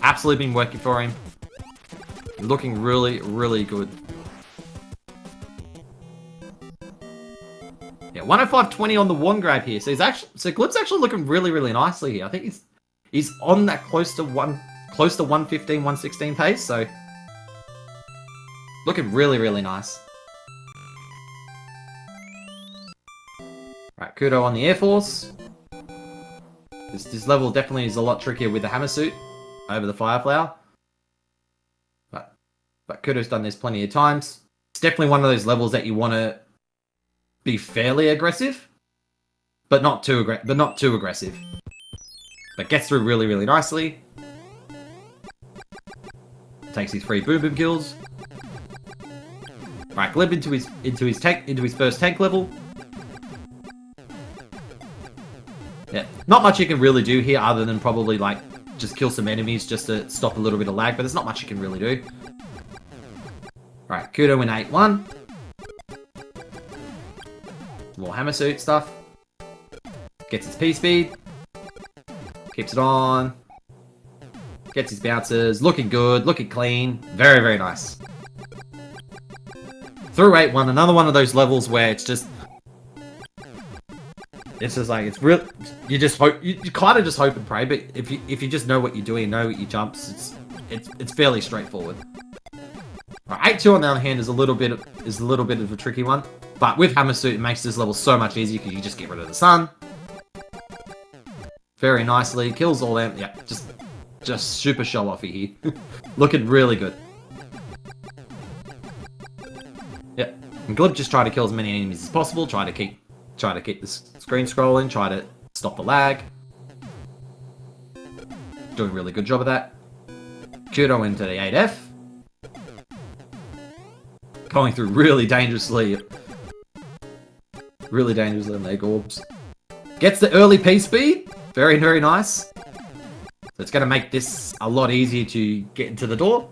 Absolutely been working for him. Looking really, really good. Yeah, 105.20 on the one grab here. So Glib's actually looking really, really nicely here. I think he's on that close to 115, 116 pace, so looking really, really nice. Right, Kuto on the Air Force. This level definitely is a lot trickier with the hammer suit over the fire flower. But Kuto's done this plenty of times. It's definitely one of those levels that you want to be fairly aggressive, but not too aggressive. But gets through really, really nicely. Takes his 3 boom boom kills. Right, Glib into his first tank level. Yeah, not much you can really do here other than probably like just kill some enemies just to stop a little bit of lag, but there's not much you can really do. Alright, Kuto in 8-1. More hammer suit stuff. Gets his P-speed. Keeps it on. Gets his bounces. Looking good, looking clean. Very, very nice. Through 8-1, another one of those levels where it's just like, it's real. You just hope, you kind of just hope and pray. But if you just know what you're doing, know what your jumps, it's fairly straightforward. Right, 8-2 on the other hand is a little bit of a tricky one. But with hammer suit, it makes this level so much easier because you just get rid of the sun. Very nicely, kills all them. Yeah, just super show offy here. Looking really good. Yep, and Glib just try to kill as many enemies as possible. Try to keep the screen scrolling. Try to stop the lag. Doing a really good job of that. Kuto into the 8F. Going through really dangerously on leg orbs. Gets the early P-speed. Very, very nice. So it's going to make this a lot easier to get into the door.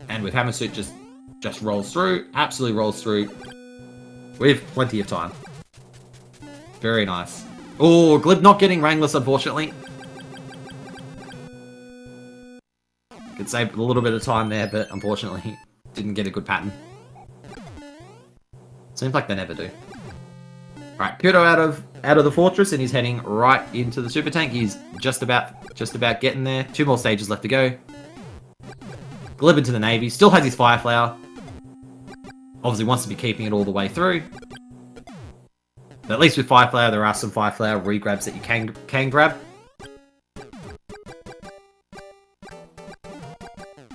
And with hammer suit just rolls through. Absolutely rolls through. We have plenty of time. Very nice. Oh, Glib not getting Rangless, unfortunately. Could save a little bit of time there, but unfortunately didn't get a good pattern. Seems like they never do. Alright, Kuto out of the fortress, and he's heading right into the super tank. He's just about getting there. 2 more stages left to go. Glib into the navy. Still has his fire flower. Obviously wants to be keeping it all the way through. But at least with fire flower, there are some fire flower re-grabs that you can grab.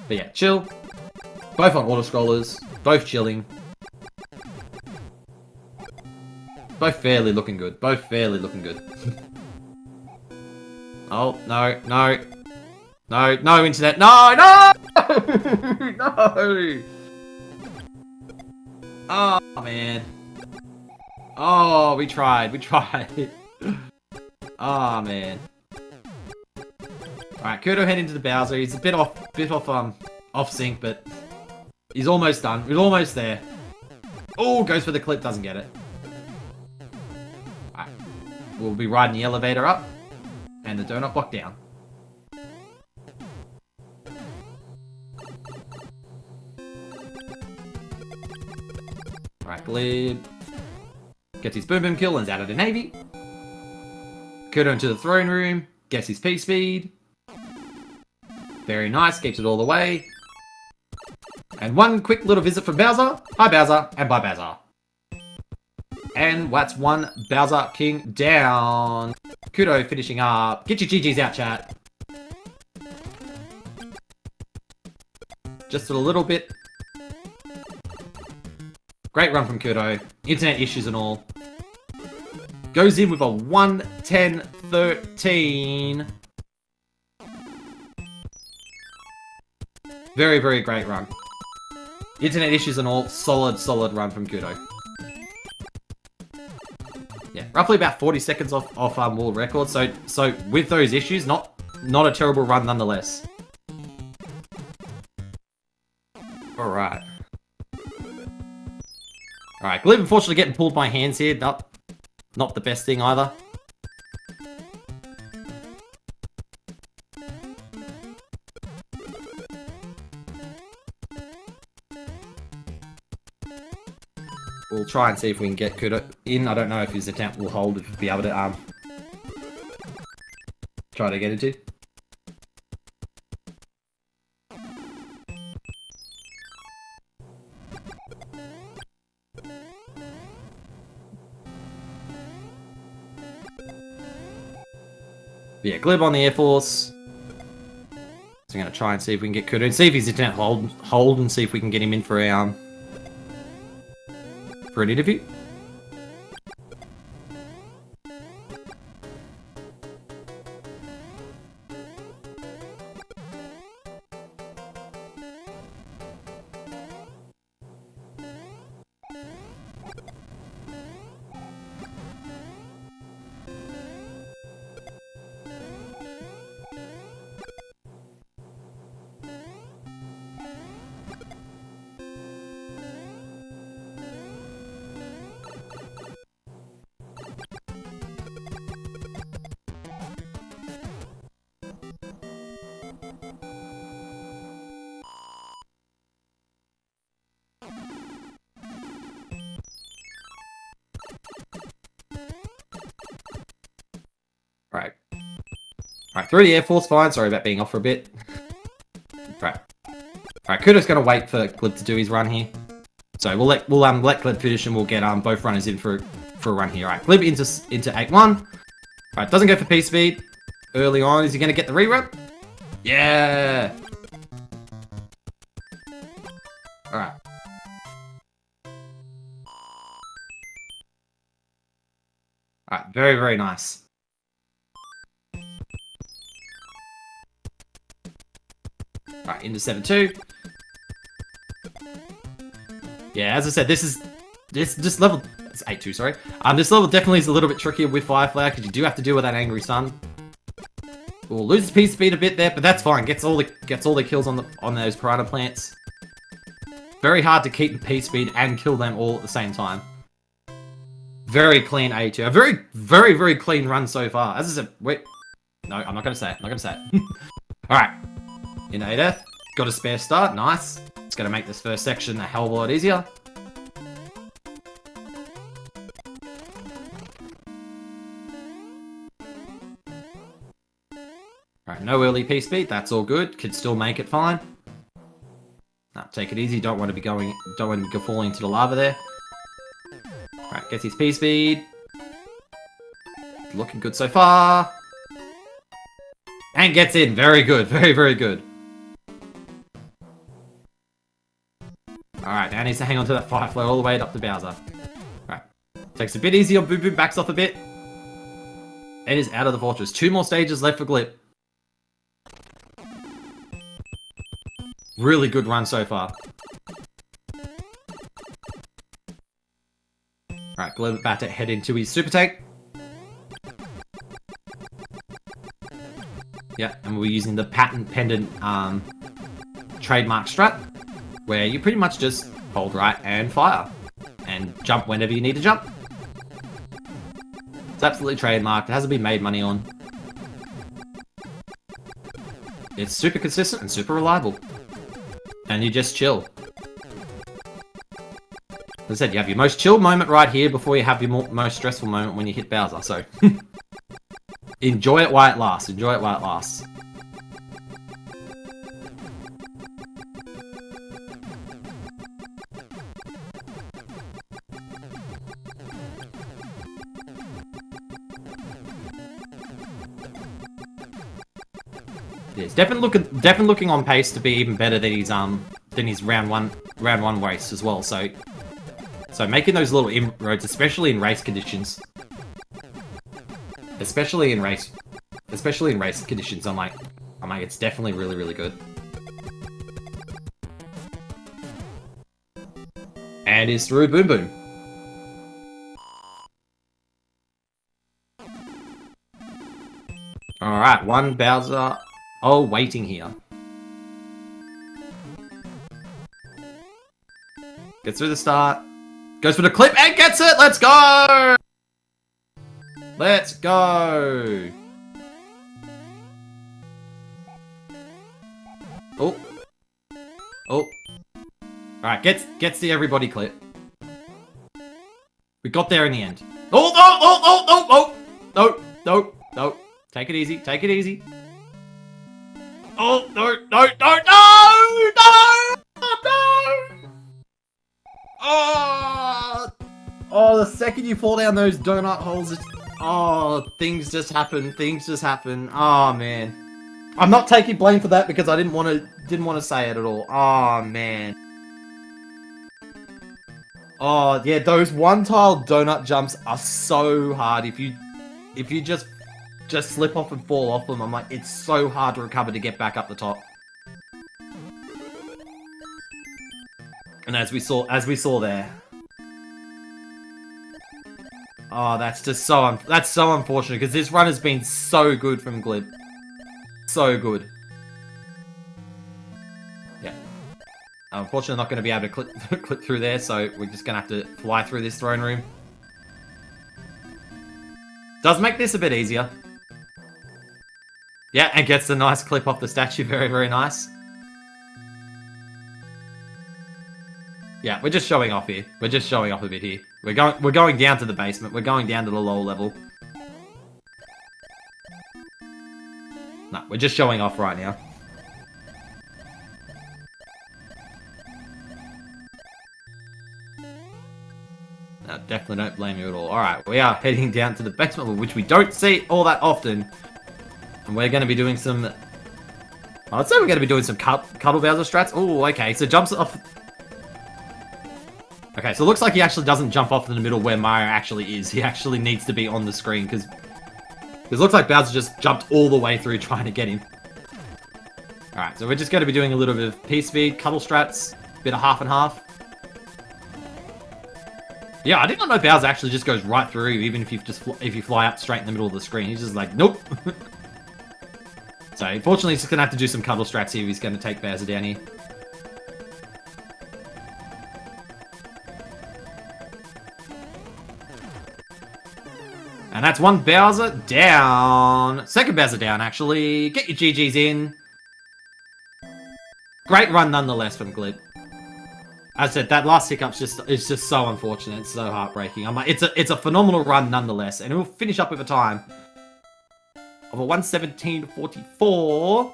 But yeah, chill. Both on auto-scrollers. Both chilling. Both fairly looking good. Both fairly looking good. Oh, no, no. No, no, internet. No, no! No! Oh, man. Oh, we tried. Oh, man. Alright, Kuto heading to the Bowser. He's a bit off sync, but he's almost done. We're almost there. Oh, goes for the clip, doesn't get it. Alright. We'll be riding the elevator up and the donut block down. Alright, Glib gets his boom boom kill and is out of the navy. Kuto into the throne room, gets his P-speed. Very nice, keeps it all the way. And one quick little visit from Bowser. Hi Bowser, and bye Bowser. And that's one Bowser King down. Kuto finishing up. Get your GGs out, chat. Just a little bit. Great run from Kuto. Internet issues and all. Goes in with a 1-10-13. Very, very great run. Internet issues and all. Solid run from Kuto. Yeah, roughly about 40 seconds off world record. So with those issues, not a terrible run nonetheless. Alright. Alright, Glib unfortunately getting pulled by hands here. Not the best thing either. We'll try and see if we can get Kuto in. I don't know if his attempt will hold, if we'll be able to try to get into. But yeah, Glib on the Air Force. So I'm going to try and see if we can get Kuto in. See if his internet hold and see if we can get him in for an interview. Alright, through the Air Force, fine. Sorry about being off for a bit. Alright, Kuto's gonna wait for Glib to do his run here. So we'll let Glib finish and we'll get both runners in for a run here. Alright, Glib into 8-1. Alright, doesn't go for P-speed early on. Is he gonna get the rerun? Yeah! Alright. Alright, very, very nice. Alright, into 7-2. Yeah, as I said, this level... It's 8-2, sorry. This level definitely is a little bit trickier with Firefly, because you do have to deal with that Angry Sun. We'll lose P speed a bit there, but that's fine. Gets all the kills on those Piranha Plants. Very hard to keep the P speed and kill them all at the same time. Very clean A2. A very, very, very clean run so far. As I said, wait. No, I'm not going to say it. I'm not going to say it. Alright. In A-Death. Got a spare start. Nice. It's going to make this first section a hell of a lot easier. Alright, no early P speed. That's all good. Could still make it fine. Nah, take it easy. Don't want to be falling into the lava there. Alright, gets his P speed. Looking good so far. And gets in. Very good. Very, very good. Alright, now needs to hang on to that fire flow all the way up to Bowser. Alright. Takes a bit easy on Boom Boom, backs off a bit. And is out of the fortress. 2 more stages left for Glib. Really good run so far. Alright, Glib about to head into his super tank. Yeah, and we're using the patent pendant trademark strat, where you pretty much just hold right and fire, and jump whenever you need to jump. It's absolutely trademarked. It hasn't been made money on. It's super consistent and super reliable. And you just chill. As I said, you have your most chill moment right here before you have your most stressful moment when you hit Bowser, so... enjoy it while it lasts. Enjoy it while it lasts. It's definitely looking on pace to be even better than his round one race as well. So making those little inroads, especially in race conditions, especially in race conditions, I'm like, it's definitely really good. And is through Boom Boom. All right, one Bowser. Oh, waiting here. Gets through the start. Goes for the clip and gets it! Let's go! Let's go! Oh. Oh. Alright, gets the everybody clip. We got there in the end. Oh, no! Take it easy, take it easy. Oh, no! Oh, the second you fall down those donut holes, things just happen. Oh, man. I'm not taking blame for that because I didn't want to say it at all. Oh, man. Oh, yeah, those one-tile donut jumps are so hard. If you just slip off and fall off them, I'm like, it's so hard to recover to get back up the top. And as we saw there. Oh, that's so unfortunate because this run has been so good from Glib. So good. Yeah. Unfortunately, not going to be able to clip through there, so we're just going to have to fly through this throne room. Does make this a bit easier. Yeah, and gets a nice clip off the statue. Very nice. Yeah, we're just showing off here. We're just showing off a bit here. We're going down to the basement. We're going down to the lower level. No, we're just showing off right now. No, definitely don't blame you at all. Alright, we are heading down to the basement, which we don't see all that often. And we're going to be doing some... I'd say we're going to be doing some Cuddle Bowser strats. Oh, okay, so jumps off... Okay, so it looks like he actually doesn't jump off in the middle where Mario actually is. He actually needs to be on the screen, because it looks like Bowser just jumped all the way through trying to get him. Alright, so we're just going to be doing a little bit of P-Speed, Cuddle strats, bit of half and half. Yeah, I did not know Bowser actually just goes right through, even if you fly up straight in the middle of the screen. He's just like, nope. So, unfortunately, he's just going to have to do some Cuddle strats here if he's going to take Bowser down here. And that's one Bowser down. Second Bowser down, actually. Get your GGs in. Great run nonetheless from Glib. As I said, that last hiccup's just so unfortunate. It's so heartbreaking. I'm like, it's a phenomenal run nonetheless, and we'll finish up with a time of a 1:17.44.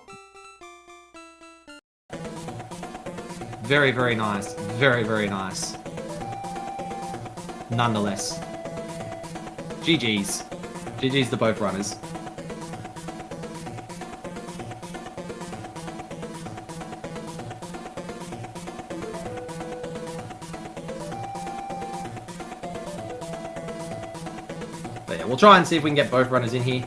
Very nice. Very nice. Nonetheless. GG's. GG's to both runners. But yeah, we'll try and see if we can get both runners in here.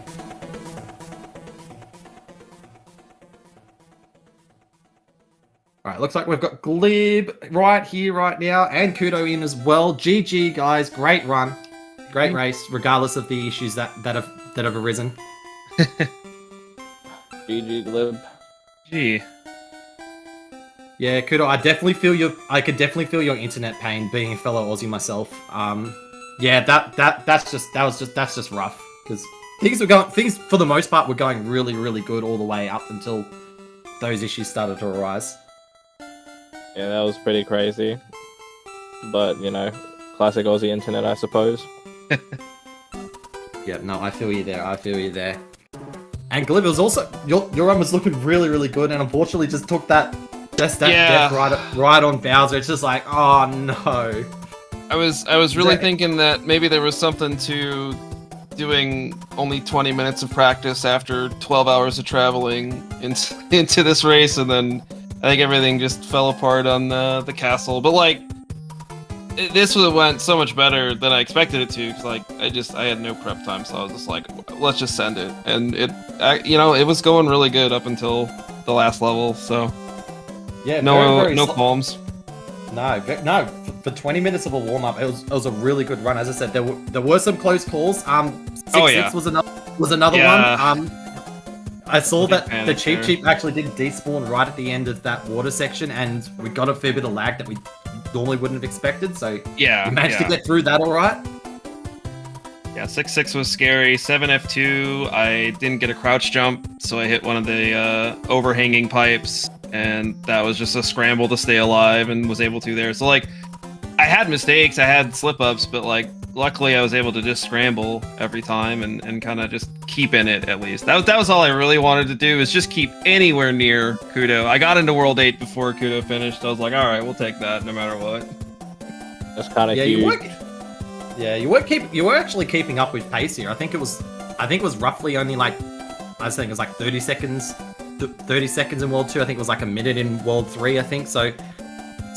Alright, looks like we've got Glib right here, right now, and Kuto in as well. GG, guys. Great run. Great race, regardless of the issues that have arisen. GG Glib. Gee. Yeah, Kuto, I could definitely feel your internet pain being a fellow Aussie myself. Yeah, that's just rough because things for the most part were going really, really good all the way up until those issues started to arise. Yeah, that was pretty crazy. But, you know, classic Aussie internet, I suppose. Yeah, no, I feel you there. And Glib was also your run was looking really, really good, and unfortunately just took that death right on Bowser. It's just like, oh no. I was really thinking that maybe there was something to doing only 20 minutes of practice after 12 hours of traveling into this race, and then I think everything just fell apart on the castle. But like, this would have went so much better than I expected it to, because like I had no prep time, so I was just like, let's just send it, and it was going really good up until the last level. So yeah, no qualms. No, for 20 minutes of a warm up, it was a really good run. As I said, there were some close calls. 6-6 was another one. I saw that the Cheep actually did despawn right at the end of that water section, and we got a fair bit of lag that we normally wouldn't have expected. So we managed to get through that all right. Yeah, 6-6 was scary. 7F2, I didn't get a crouch jump, so I hit one of the overhanging pipes, and that was just a scramble to stay alive, and was able to there. So like, I had mistakes, I had slip-ups, but like, luckily I was able to just scramble every time and kind of just keep in it at least. That was all I really wanted to do, is just keep anywhere near Kuto. I got into World 8 before Kuto finished. I was like, alright, we'll take that no matter what. That's kind of huge. You were actually keeping up with pace here. I think it was roughly only like, I think it was like 30 seconds in World 2. I think it was like a minute in World 3, I think. So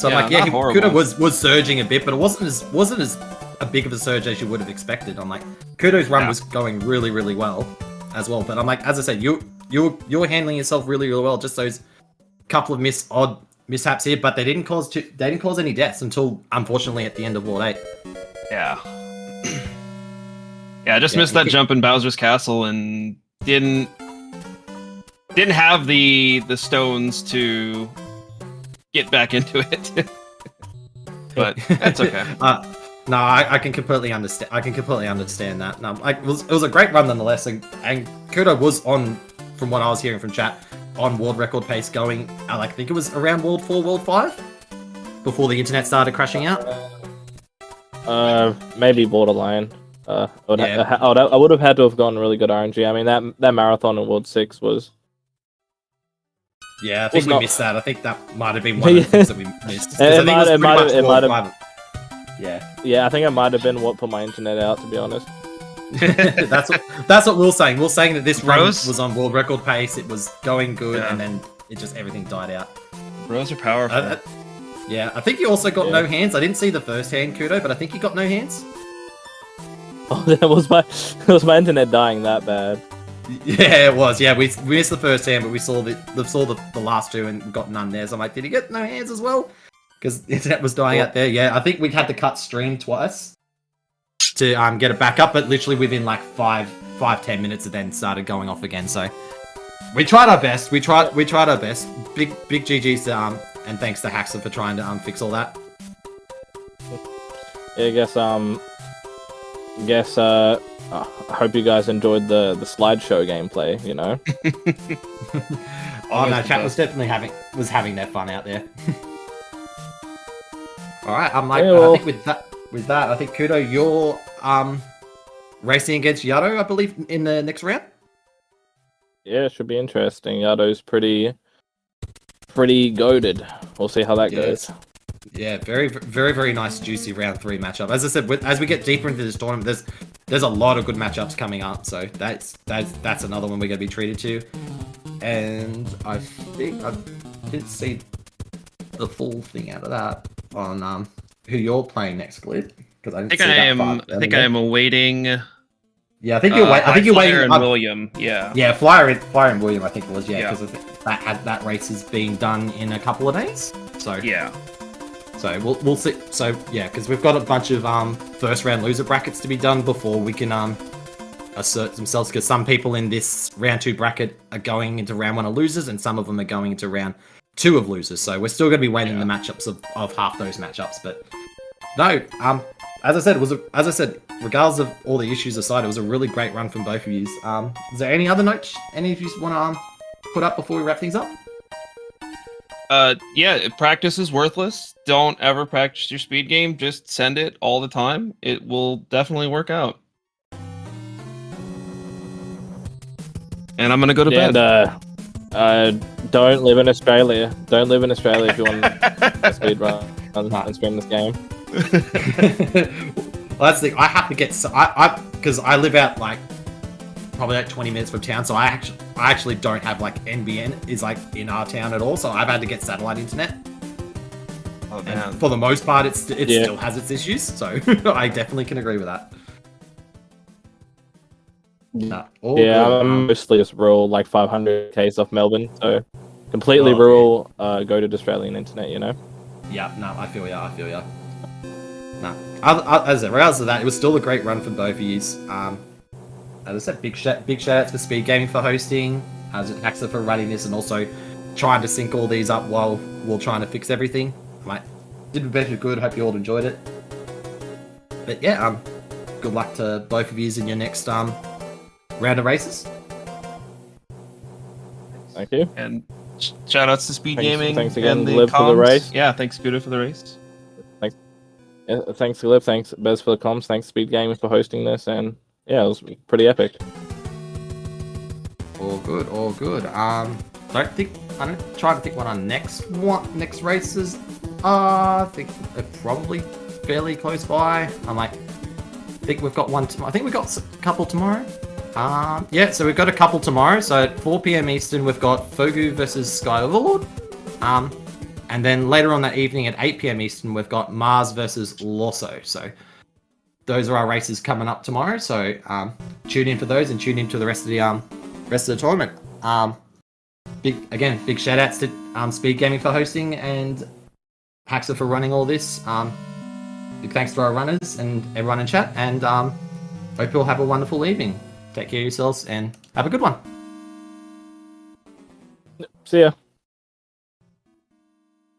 I'm like, yeah, Kuto was surging a bit, but it wasn't as a big of a surge as you would have expected. I'm like, Kuto's run was going really, really well as well. But I'm like, as I said, you were handling yourself really, really well. Just those couple of odd mishaps here, but they didn't cause any deaths until, unfortunately, at the end of World 8. Yeah. I just missed that jump in Bowser's Castle and didn't have the stones to get back into it. But that's okay. No, I can completely understand. That. No, it was a great run nonetheless, and Kuto was on, from what I was hearing from chat, on world record pace going. I think it was around World 4, World 5, before the internet started crashing out. Maybe borderline. I would have had to have gotten really good RNG. I mean, that marathon in World 6 was. Yeah, I think we missed that. I think that might have been one of the things that we missed. It might have. Yeah, I think it might have been what put my internet out, to be honest. that's what we're saying. We're saying that this run was on world record pace. It was going good, and then it just everything died out. Bros are powerful. Yeah, I think you also got no hands. I didn't see the first hand, Kuto, but I think you got no hands. Oh, that was my internet dying that bad. Yeah, it was. Yeah, we missed the first hand, but we saw the last two and got none there. So I'm like, did he get no hands as well? Because the internet was dying out there. Yeah, I think we had to cut stream twice to get it back up, but literally within like 5-10 minutes, it then started going off again. So we tried our best. We tried our best. Big GGs to and thanks to Haxer for trying to fix all that. Yeah, I hope you guys enjoyed the slideshow gameplay. You know. Oh no, chat was definitely having their fun out there. All right, I think with that, I think Kuto, you're racing against Yato, I believe, in the next round. Yeah, it should be interesting. Yato's pretty goated. We'll see how that goes. Yeah, very, very, very nice, juicy round 3 matchup. As I said, as we get deeper into this tournament, there's a lot of good matchups coming up. So that's another one we're going to be treated to. And I think I didn't see the full thing out of that on who you're playing next, Glib, because I think I am awaiting. Yeah, I think you're waiting. Flyer and William. Yeah, Flyer and William. I think it was because I think that race is being done in a couple of days. So yeah. So we'll see. So yeah, because we've got a bunch of first round loser brackets to be done before we can assert themselves, because some people in this round 2 bracket are going into round 1 of losers, and some of them are going into round 2 of losers. So we're still going to be waiting the matchups of half those matchups. But no, as I said, regardless of all the issues aside, it was a really great run from both of you. Is there any other notes any of you want to put up before we wrap things up? Yeah, practice is worthless. Don't ever practice your speed game. Just send it all the time. It will definitely work out. And I'm gonna go to bed. And don't live in Australia. Don't live in Australia if you want a speed run and stream this game. Well, that's the thing. I have to get because I live out like probably like 20 minutes from town, so I actually don't have like NBN is like in our town at all. So I've had to get satellite internet. Oh, man. And for the most part, it still has its issues. So I definitely can agree with that. No, I'm mostly just rural, like 500 k's off Melbourne, so completely rural. Go to Australian internet, you know. Yeah, no, I feel ya. No, as a regardless of that, it was still a great run for both of you. As I said, big shout outs for SpeedGaming for hosting, as AXA for running this, and also trying to sync all these up while we're trying to fix everything. Like, did better good. Hope you all enjoyed it. But yeah, good luck to both of you in your next round of races. Thank you. And shout outs to SpeedGaming. Thanks again, and Liv, for the race. Yeah, thanks Kuto for the race. Thanks to Liv, thanks Bez for the comms, thanks Speedgaming for hosting this, and yeah, it was pretty epic. All good. I'm trying to think what our next races are. I think they're probably fairly close by. I think we've got one. I think we've got a couple tomorrow. Yeah, so we've got a couple tomorrow. So at 4 p.m. Eastern, we've got Fogu versus Sky Overlord. And then later on that evening at 8 p.m. Eastern, we've got Mars versus Lorso. So those are our races coming up tomorrow. So tune in for those and tune in to the rest of the tournament. Big shout outs to SpeedGaming for hosting and Paxa for running all this. Big thanks to our runners and everyone in chat. And hope you all have a wonderful evening. Take care of yourselves and have a good one. See ya.